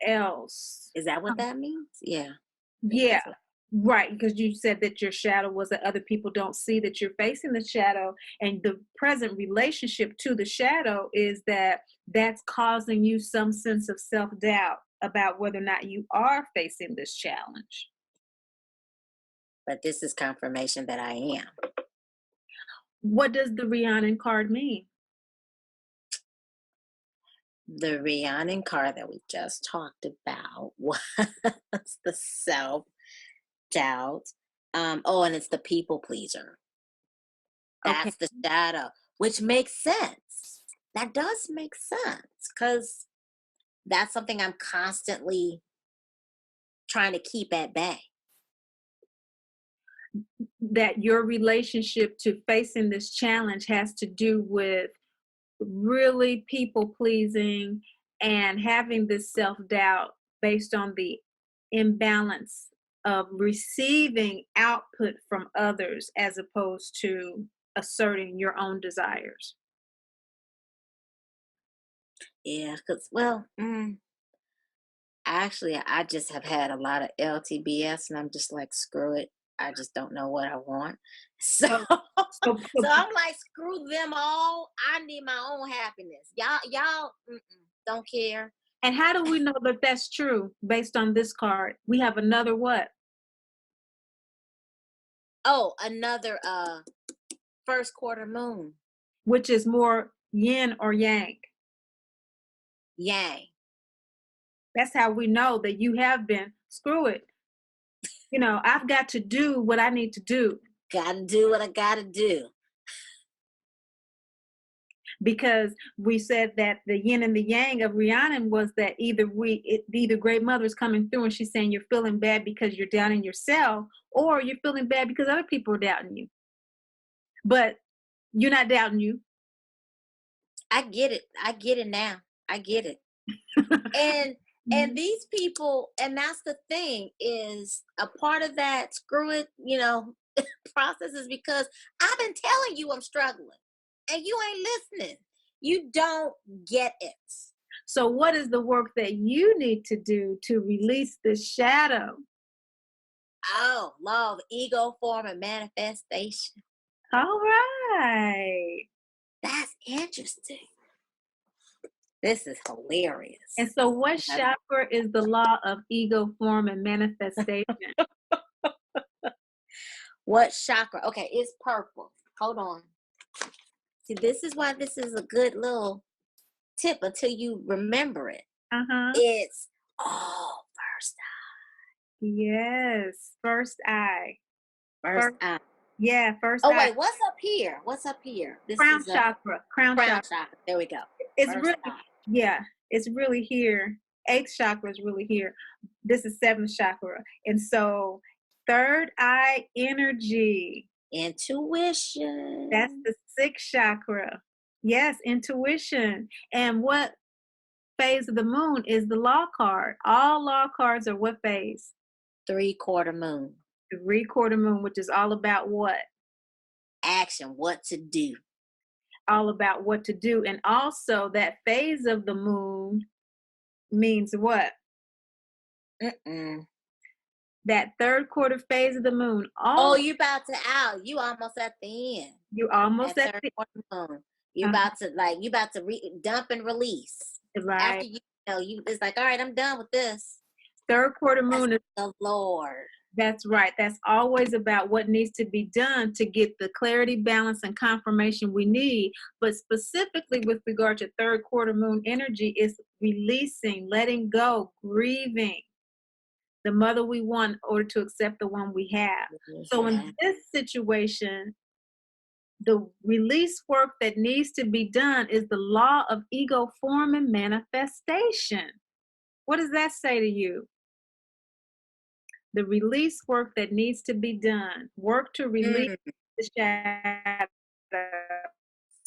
else? Is that what that means? Yeah. I think Yeah, that's what. right. Because you said that your shadow was that other people don't see that you're facing the shadow, and the present relationship to the shadow is that that's causing you some sense of self doubt about whether or not you are facing this challenge. But this is confirmation that I am. What does the Rhiannon card mean? The Rhiannon card that we just talked about was the self-doubt. Oh, and it's the people pleaser. Okay. That's the shadow, which makes sense. That does make sense because that's something I'm constantly trying to keep at bay. That your relationship to facing this challenge has to do with really people pleasing and having this self doubt based on the imbalance of receiving output from others as opposed to asserting your own desires. Yeah, because, well, actually, I just have had a lot of LTBS and I'm just like, screw it. I just don't know what I want. So, So, so I'm like, screw them all. I need my own happiness. Y'all don't care. and how do we know that that's true based on this card? We have another what? Oh, another first quarter moon. Which is more yin or yang? yang. That's how we know that you have been. Screw it. You know, I've got to do what I need to do Gotta do what I gotta do. because we said that the yin and the yang of Rhiannon was that either Great Mother is coming through and she's saying you're feeling bad because you're doubting yourself, or you're feeling bad because other people are doubting you. But you're not doubting you. I get it. I get it now. I get it. And these people, and that's the thing, is a part of that screw it, process is because I've been telling you I'm struggling and you ain't listening. You don't get it. So, what is the work that you need to do to release the shadow? Oh, law of ego, form, and manifestation. All right. That's interesting. This is hilarious. And so, what chakra is the law of ego, form, and manifestation? What chakra? Okay, it's purple. Hold on. See, this is why this is a good little tip until you remember it. It's first eye. Yes, first eye. First eye. Yeah, first eye. eye. Oh wait, what's up here? What's up here? This crown is chakra. Crown chakra. There we go. It's first really eye. Yeah, it's really here. Eighth chakra is really here. This is seventh chakra. And so third eye energy. Intuition. That's the sixth chakra. Yes, intuition. And what phase of the moon is the law card? All law cards are what phase? 3/4 moon. 3/4 moon, which is all about what? Action, what to do. All about what to do. And also that phase of the moon means what? That third quarter phase of the moon. You about to out. You almost at the end. You almost at the quarter moon. You about to dump and release. Right. After it's like, all right, I'm done with this. Third quarter moon is the Lord. That's right. That's always about what needs to be done to get the clarity, balance, and confirmation we need. But specifically with regard to third quarter moon energy, is releasing, letting go, grieving the mother we want in order to accept the one we have. So in this situation, the release work that needs to be done is the law of ego, form, and manifestation. What does that say to you? The release work that needs to be done. Work to release the shadow.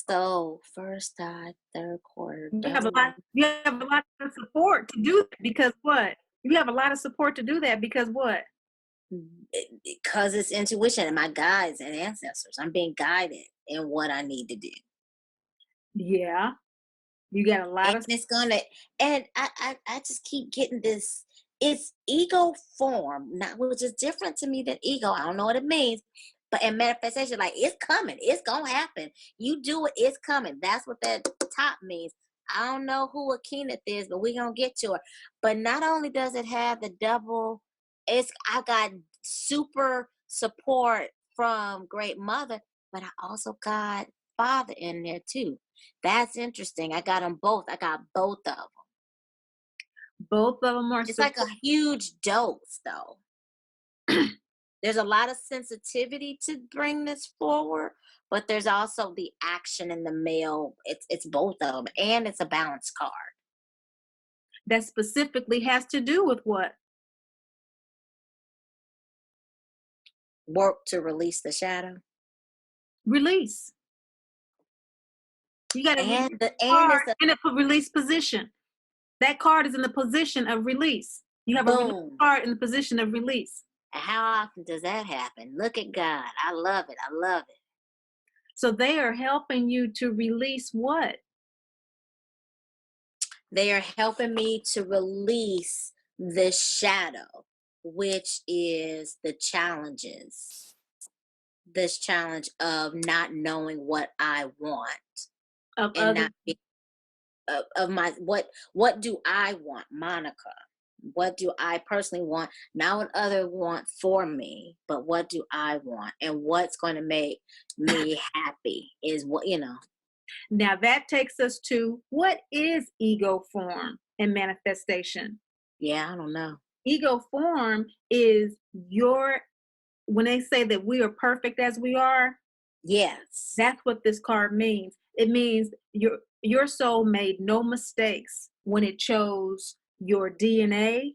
So first eye, third quarter. You have a lot of support to do that because what? You have a lot of support to do that because what? Because it's intuition and my guides and ancestors. I'm being guided in what I need to do. Yeah. You got a lot of it's gonna, and I just keep getting this. It's ego form, which is different to me than ego. I don't know what it means, but in manifestation, like it's coming, it's gonna happen. You do it, it's coming. That's what that top means. I don't know who Akeneth is, but we're gonna get to her. But not only does it have the double, I got super support from Great Mother, but I also got Father in there too. That's interesting. I got them both. I got both of them. Both of them are. It's like a huge dose, though. There's a lot of sensitivity to bring this forward, but there's also the action in the male. It's both of them, and it's a balance card. That specifically has to do with what? Work to release the shadow. Release. You got to in a release position. That card is in the position of release. You have a card in the position of release. How often does that happen? Look at God. I love it. I love it. So they are helping you to release what? They are helping me to release the shadow, which is the challenges. This challenge of not knowing what I want. What do I want, Monica? What do I personally want? Not what others want for me, but what do I want? And what's going to make me happy is what. Now that takes us to what is ego form and manifestation? Yeah, I don't know. Ego form is your, when they say that we are perfect as we are, Yes. that's what this card means. It means your soul made no mistakes when it chose your DNA,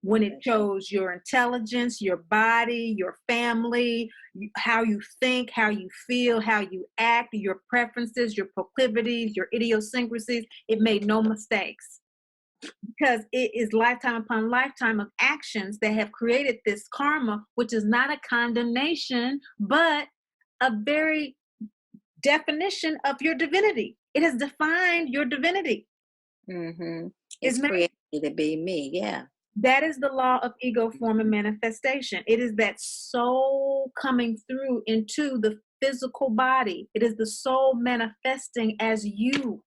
when it chose your intelligence, your body, your family, how you think, how you feel, how you act, your preferences, your proclivities, your idiosyncrasies. It made no mistakes because it is lifetime upon lifetime of actions that have created this karma, which is not a condemnation, but a very definition of your divinity. It has defined your divinity. Mm-hmm. It's It's made. created to be me. Yeah. That is the law of ego form and manifestation. It is that soul coming through into the physical body. It is the soul manifesting as you.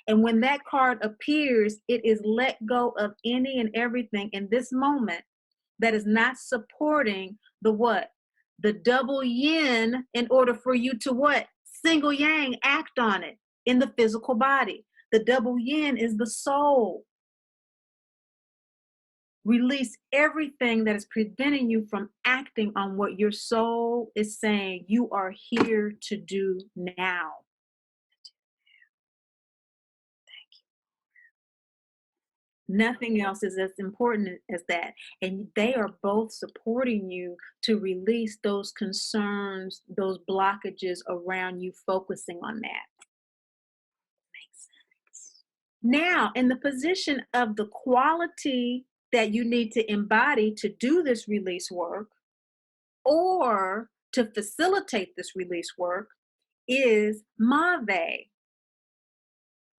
And when that card appears, it is let go of any and everything in this moment that is not supporting the what? The double yin in order for you to what? Single yang, act on it in the physical body. The double yin is the soul. Release everything that is preventing you from acting on what your soul is saying you are here to do now. Nothing else is as important as that. And they are both supporting you to release those concerns, those blockages around you focusing on that. Makes sense. Now, in the position of the quality that you need to embody to do this release work or to facilitate this release work is Mave.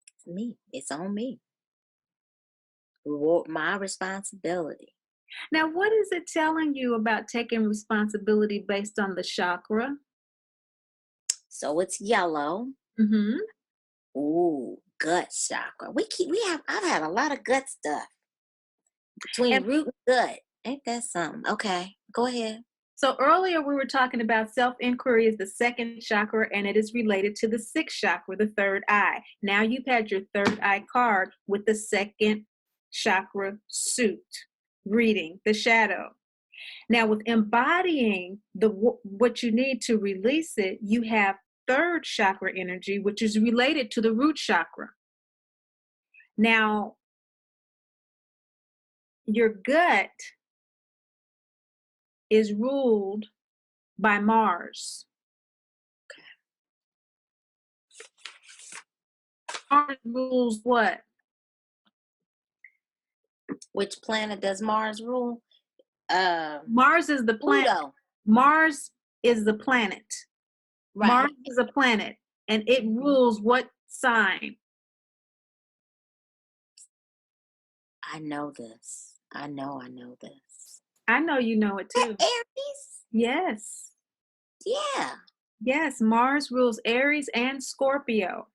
It's me. It's on me. My responsibility. Now, what is it telling you about taking responsibility based on the chakra? So it's yellow. Mm-hmm. Ooh, gut chakra. I've had a lot of gut stuff between And root and gut. Ain't that something? Okay, go ahead. so earlier we were talking about self-inquiry is the second chakra and it is related to the sixth chakra, the third eye. Now you've had your third eye card with the second chakra suit, reading the shadow. Now with embodying what you need to release it, you have third chakra energy, which is related to the root chakra. Now, your gut is ruled by Mars. Mars rules what? Which planet does Mars rule? Mars is the planet. Pluto. Mars is the planet. Right. Mars is a planet, and it rules what sign? I know this. I know this. I know you know it too. Aries? Yes. Yeah. Yes, Mars rules Aries and Scorpio.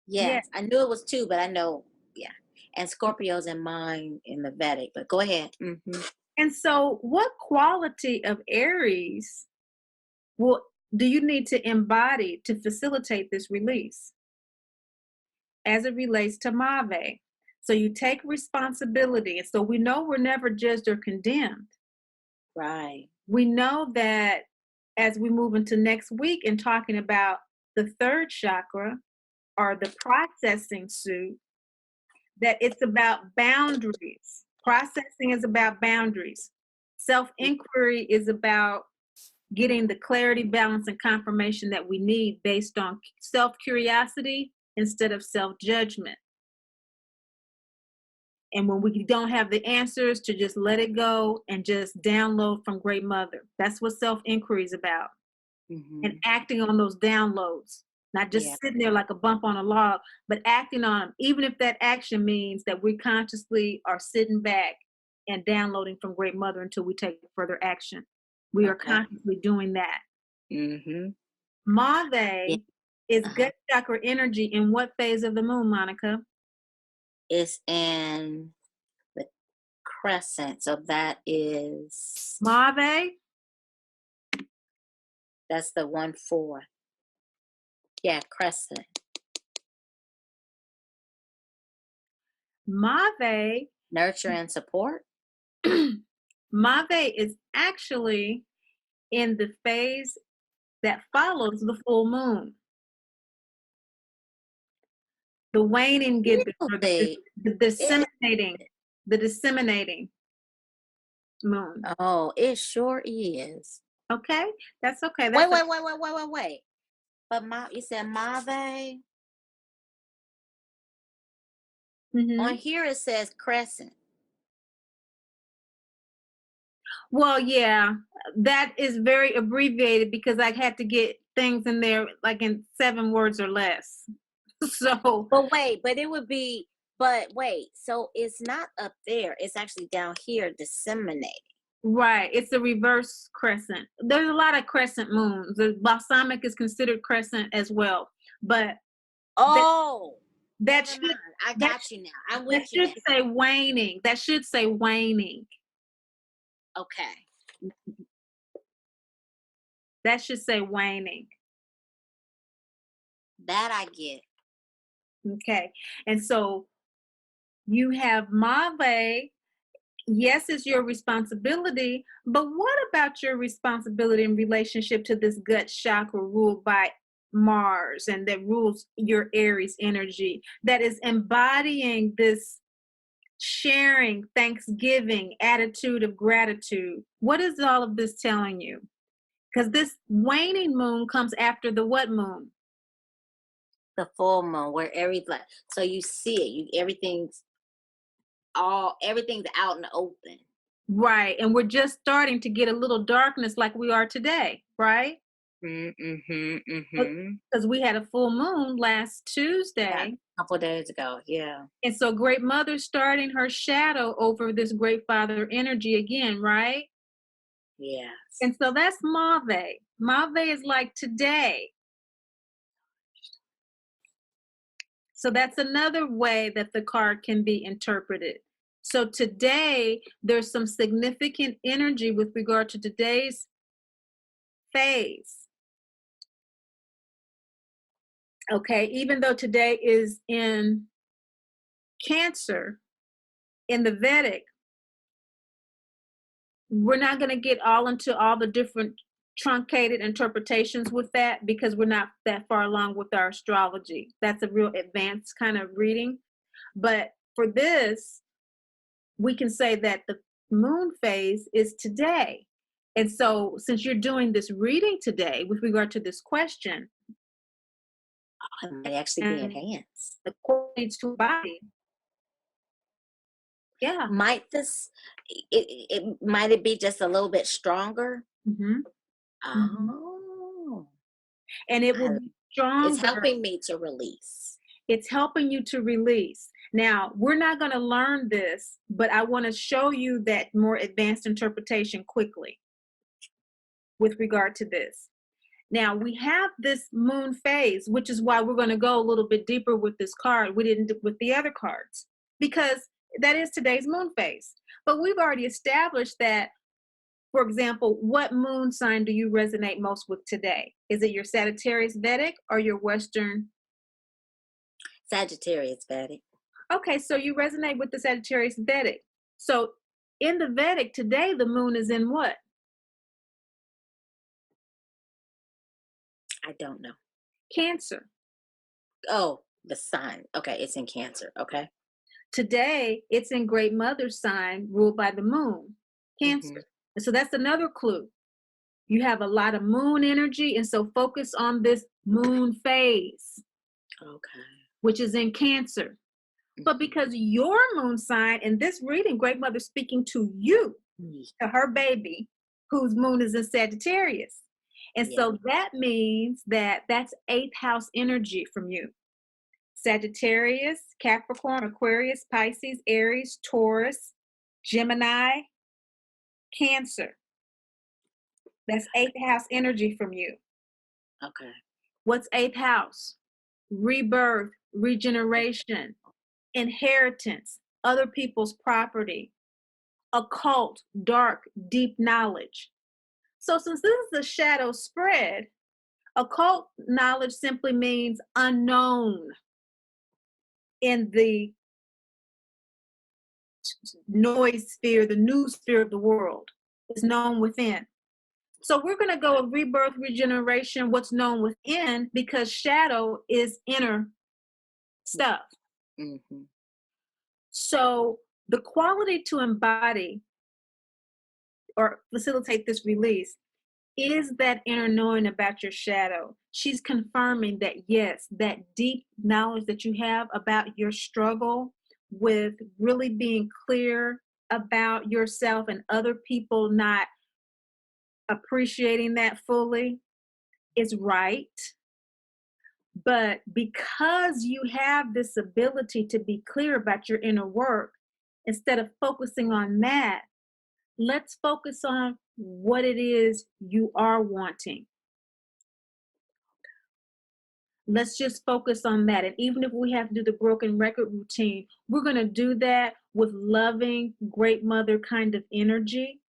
Yes. I knew it was two, but I know, yeah. And Scorpio's in mine in the Vedic, but go ahead. Mm-hmm. And so, what quality of Aries do you need to embody to facilitate this release as it relates to Mave? So you take responsibility. And so we know we're never judged or condemned. Right. We know that as we move into next week and talking about the third chakra or the processing suit, that it's about boundaries. Processing is about boundaries. Self-inquiry is about getting the clarity, balance, and confirmation that we need based on self-curiosity instead of self-judgment. And when we don't have the answers, to just let it go and just download from Great Mother. That's what self-inquiry is about. Mm-hmm. And acting on those downloads, not just sitting there like a bump on a log, but acting on them, even if that action means that we consciously are sitting back and downloading from Great Mother until we take further action. We are consciously doing that. Mm-hmm. Mave is gut chakra energy in what phase of the moon, Monica? It's in the crescent. So that is Mave? that's the 1/4. Yeah, crescent. Mave, Nurture and support. Mave is actually in the phase that follows the full moon. The waning gibbous, or Really? the It, disseminating moon. oh, it sure is. Okay, that's okay. Wait, That's a wait, wait, wait, wait, wait, wait. But you said Mave. On mhm. here it says crescent. Well, yeah, that is very abbreviated because I had to get things in there like in 7 words or less. So, But it would be, but wait, so it's not up there. It's actually down here disseminating. right, it's a reverse crescent. There's a lot of crescent moons. The balsamic is considered crescent as well, but that Oh, that never should mind. I that got you now. I'm that with you should now. say waning. That should say waning. Okay. That should say waning. That I get. Okay. And so you have Mave. Yes, it's your responsibility, but what about your responsibility in relationship to this gut chakra ruled by Mars and that rules your Aries energy that is embodying this sharing, thanksgiving, attitude of gratitude? What is all of this telling you? Because this waning moon comes after the what moon? The full moon where like, so you see it. Everything's out in the open. Right. And we're just starting to get a little darkness like we are today, right? Mm-hmm. Mm-hmm. Because we had a full moon last Yeah. Tuesday. A couple of days ago. Yeah. And so Great Mother's starting her shadow over this Great Father energy again, right? Yes. And so that's Mave. Mave is like today. So that's another way that the card can be interpreted. So today, there's some significant energy with regard to today's phase. Okay, even though today is in Cancer, in the Vedic, we're not going to get all into all the different truncated interpretations with that because we're not that far along with our astrology. That's a real advanced kind of reading. But for this, we can say that the moon phase is today. And so, since you're doing this reading today with regard to this question, It might actually be and enhanced. the core needs to embody, yeah. Might this might it be just a little bit stronger? Hmm. Hmm. Oh, And it will I, be it's stronger. helping me to release. It's helping you to release. Now, we're not going to learn this, but I want to show you that more advanced interpretation quickly with regard to this. Now, we have this moon phase, which is why we're going to go a little bit deeper with this card. We didn't do with the other cards because that is today's moon phase. But we've already established that, for example, what moon sign do you resonate most with today? Is it your Sagittarius Vedic or your Western? Sagittarius, Betty. Okay, so you resonate with the Sagittarius Vedic. So in the Vedic today, the moon is in what? I don't know. Cancer. Oh, the sign. Okay, it's in Cancer. Okay. Today, it's in Great Mother sign ruled by the moon, Hmm. Cancer. And so that's another clue. You have a lot of moon energy, and so focus on this moon phase, Okay. which is in Cancer. But because your moon sign in this reading, Great Mother speaking to you, Mhm. to her baby, whose moon is in Sagittarius. And Yeah. so that means that that's 8th house energy from you. Sagittarius, Capricorn, Aquarius, Pisces, Aries, Taurus, Gemini, Cancer. That's 8th house energy from you. Okay. What's 8th house? Rebirth, regeneration, inheritance, other people's property, occult, dark, deep knowledge. So, since this is a shadow spread, occult knowledge simply means unknown in the noise sphere, the news sphere of the world. It's known within. So we're going to go with rebirth, regeneration, what's known within, because shadow is inner stuff. Mm-hmm. So the quality to embody or facilitate this release is that inner knowing about your shadow. She's confirming that, yes, that deep knowledge that you have about your struggle with really being clear about yourself and other people not appreciating that fully is right. But because you have this ability to be clear about your inner work, instead of focusing on that, let's focus on what it is you are wanting. Let's just focus on that. And even if we have to do the broken record routine, we're going to do that with loving, great mother kind of energy.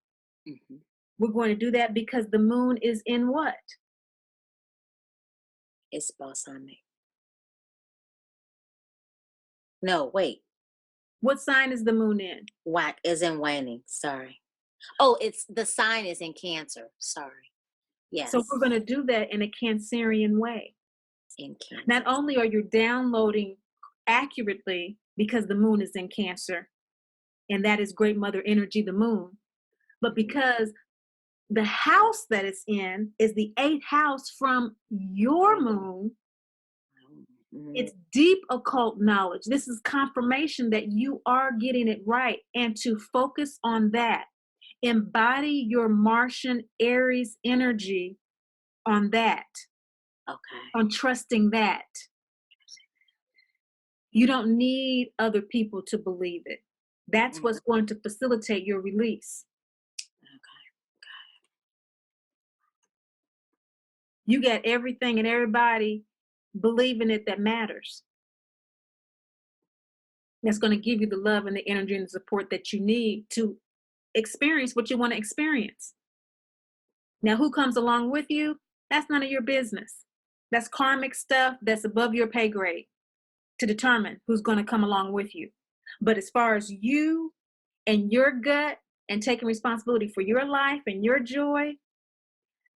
Mm-hmm. We're going to do that because the moon is in what? It's balsamic. No, wait. What sign is the moon in? Whack is in waning. Sorry. Oh, it's the sign is in Cancer. Sorry. Yes. So we're going to do that in a Cancerian way. In Cancer. Not only are you downloading accurately because the moon is in Cancer, and that is great mother energy, the moon, but because the house that it's in is the 8th house from your moon. It's deep occult knowledge. This is confirmation that you are getting it right. And to focus on that, embody your Martian Aries energy on that. Okay. On trusting that. You don't need other people to believe it. That's what's going to facilitate your release. You got everything and everybody believing it that matters. That's going to give you the love and the energy and the support that you need to experience what you want to experience. Now, who comes along with you? That's none of your business. That's karmic stuff that's above your pay grade to determine who's going to come along with you. But as far as you and your gut and taking responsibility for your life and your joy,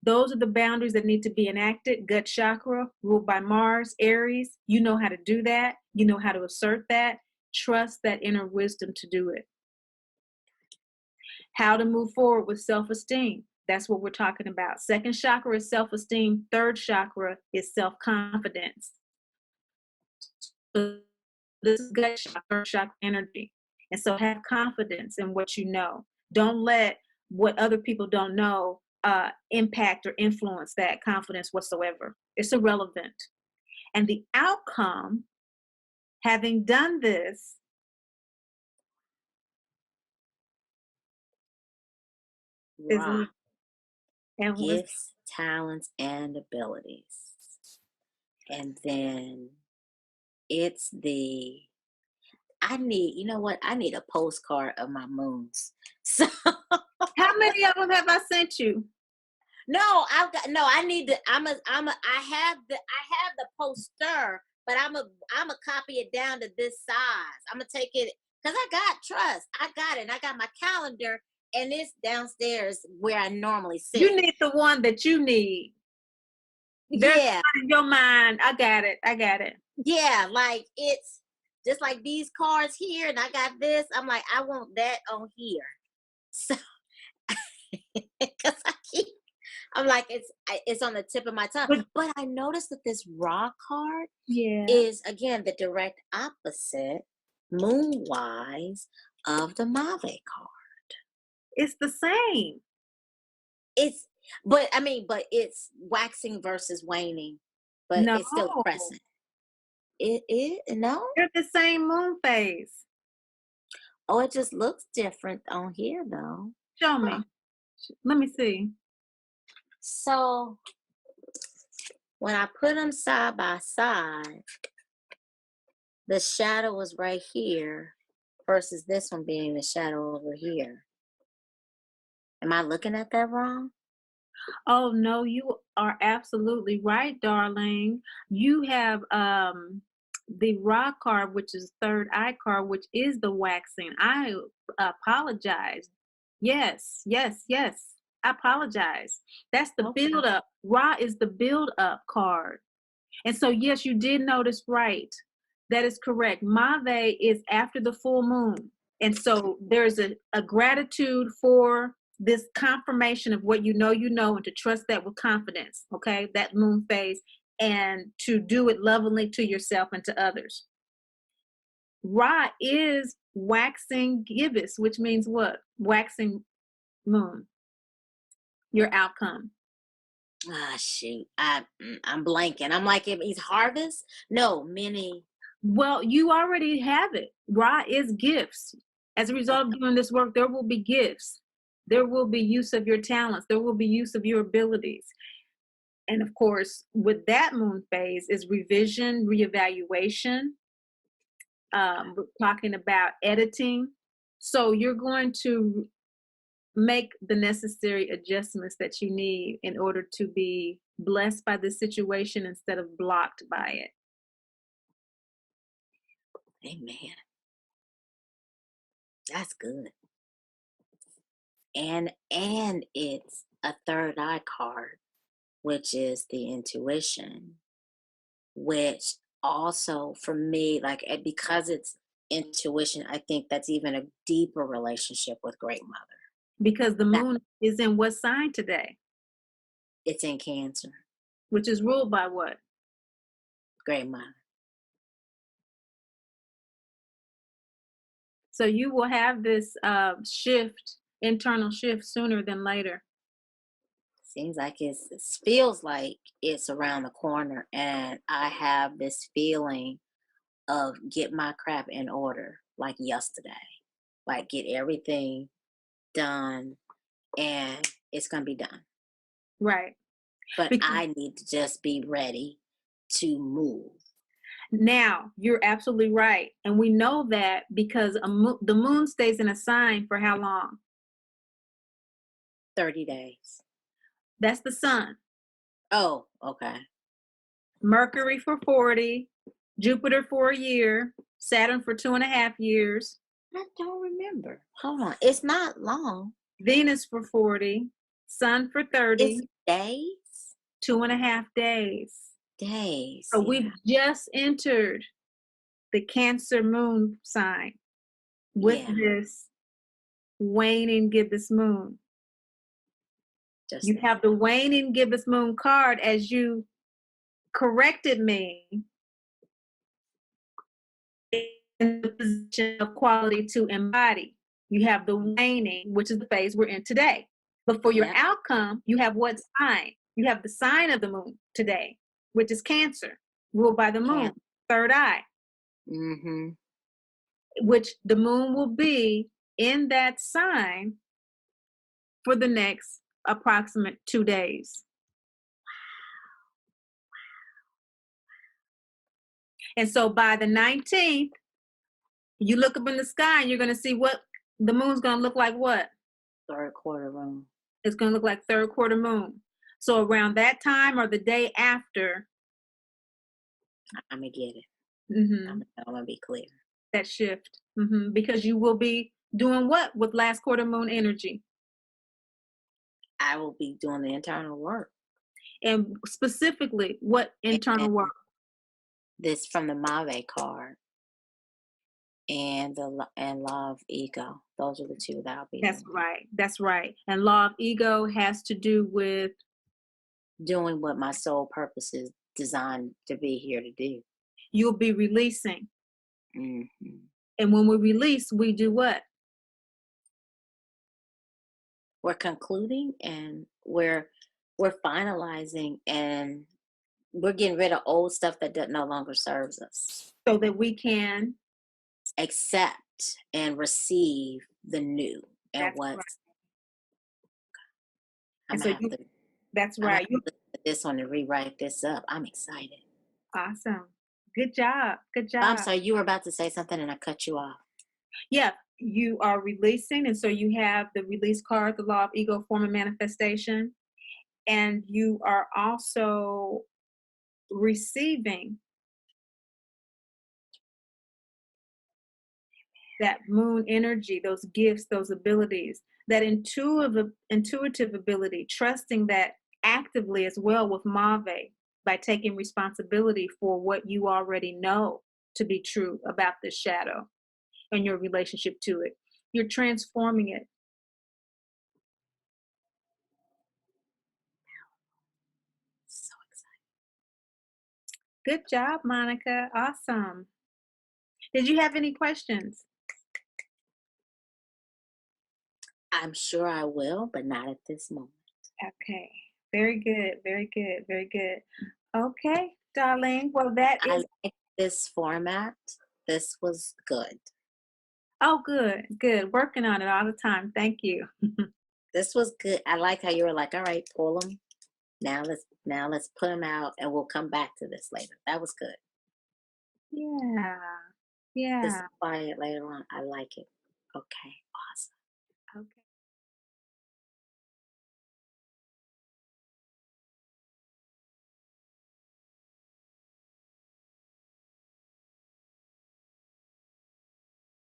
those are the boundaries that need to be enacted. Gut chakra, ruled by Mars, Aries. You know how to do that. You know how to assert that. Trust that inner wisdom to do it. How to move forward with self-esteem. That's what we're talking about. Second chakra is self-esteem. Third chakra is self-confidence. So this is gut chakra energy. And so have confidence in what you know. Don't let what other people don't know impact or influence that confidence whatsoever. It's irrelevant. And the outcome, having done this, Ra. and Gifts, talents, and abilities. And then it's the I need, you know what? I need a postcard of my moons. So how many of them have I sent you? no, I need to I have the poster, but I'm a copy it down to this size. I'm gonna take it because I got trust. I got it. And I got my calendar and it's downstairs where I normally sit. You need the one that you need. There's Yeah. one in your mind. I got it. Yeah, like it's just like these cards here, and I got this. I'm like, I want that on here. So, because I'm like, it's on the tip of my tongue. But I noticed that this Ra card is again the direct opposite, moon-wise, of the Mave card. It's the same. But it's waxing versus waning, but No. it's still crescent. No? They're the same moon phase. Oh, it just looks different on here, though. Show me. Let me see. So, when I put them side by side, the shadow was right here versus this one being the shadow over here. Am I looking at that wrong? Oh, no, you are absolutely right, darling. You have the Ra card, which is third eye card, which is the waxing. I apologize. Yes, yes, yes. I apologize. That's the Okay. build up. Ra is the build up card. And so, yes, you did notice right. That is correct. Mave is after the full moon. And so there's a gratitude for this confirmation of what you know, and to trust that with confidence, okay? That moon phase, and to do it lovingly to yourself and to others. Ra is waxing gibbous, which means what? Waxing moon, your outcome. Ah, shoot. I'm blanking. I'm like, if he's harvest? No, many. Well, you already have it. Ra is gifts. As a result of doing this work, there will be gifts. There will be use of your talents. There will be use of your abilities. And of course, with that moon phase is revision, reevaluation. We're talking about editing. So you're going to make the necessary adjustments that you need in order to be blessed by the situation instead of blocked by it. Amen. That's good. And it's a third eye card, which is the intuition, which also for me, like because it's intuition, I think that's even a deeper relationship with Great Mother. Because the That moon is in what sign today? it's in Cancer, Which is ruled by what? Great Mother. So you will have this shift, internal shift sooner than later. Seems like it feels like it's around the corner, and I have this feeling of get my crap in order like yesterday, like get everything done, and it's gonna be done. Right. But Because I need to just be ready to move. now you're absolutely right. And we know that because the moon stays in a sign for how long? 30 days. That's the sun. Oh, okay. Mercury for 40, Jupiter for a year, Saturn for 2.5 years, I don't remember. Hold on. It's not long. Venus for 40, Sun for It's 30, days. 2.5 days. Days. So Yeah. we've just entered the Cancer moon sign with Yeah. this waning gibbous moon. Just You that. have the waning gibbous moon card as you corrected me in the position of quality to embody. You have the waning, which is the phase we're in today. But for your Yep. outcome, you have what sign? You have the sign of the moon today, which is Cancer, ruled by the moon, Can. third eye, Mm-hmm. which the moon will be in that sign for the next approximate 2 days. And so by the 19th, you look up in the sky and you're going to see what the moon's going to look like. What? Third quarter room. It's going to look like third quarter moon. So around that time or the day after, I'm gonna get it. mhm, I'm gonna be clear. that shift, because you will be doing what with last quarter moon energy? I will be doing the internal work. And specifically, what internal And work? this from the Mave card and and Law of Ego. Those are the two that I'll be That's doing. right. That's right. And law of ego has to do with Doing what my soul purpose is designed to be here to do. you'll be releasing. Hmm. And when we release, we do what? We're concluding and we're finalizing and we're getting rid of old stuff that no longer serves us. So that we can, Accept and receive the new and that's right. what's And I'm so gonna have to that's I'm gonna right. have to listen to this one and rewrite this up. I'm excited. Awesome. Good job. Good I'm job. sorry, you were about to say something and I cut you off. Yeah, you are releasing. And so you have the release card, the law of ego, form, and manifestation. And you are also receiving that moon energy, those gifts, those abilities, that intuitive ability, trusting that actively as well with Mave by taking responsibility for what you already know to be true about this shadow and your relationship to it. You're transforming it. So excited. Good job, Monica. Awesome. Did you have any questions? I'm sure I will, but not at this moment. Okay. Very good. Very good. Very good. Okay, darling. Well, that I is, like this format. This was good. oh, good. Good. Working on it all the time. Thank you. This was good. I like how you were like, all right, pull them. Now let's put them out and we'll come back to this later. That was good. Yeah. This Yeah. quiet later on. I like it. Okay. Awesome.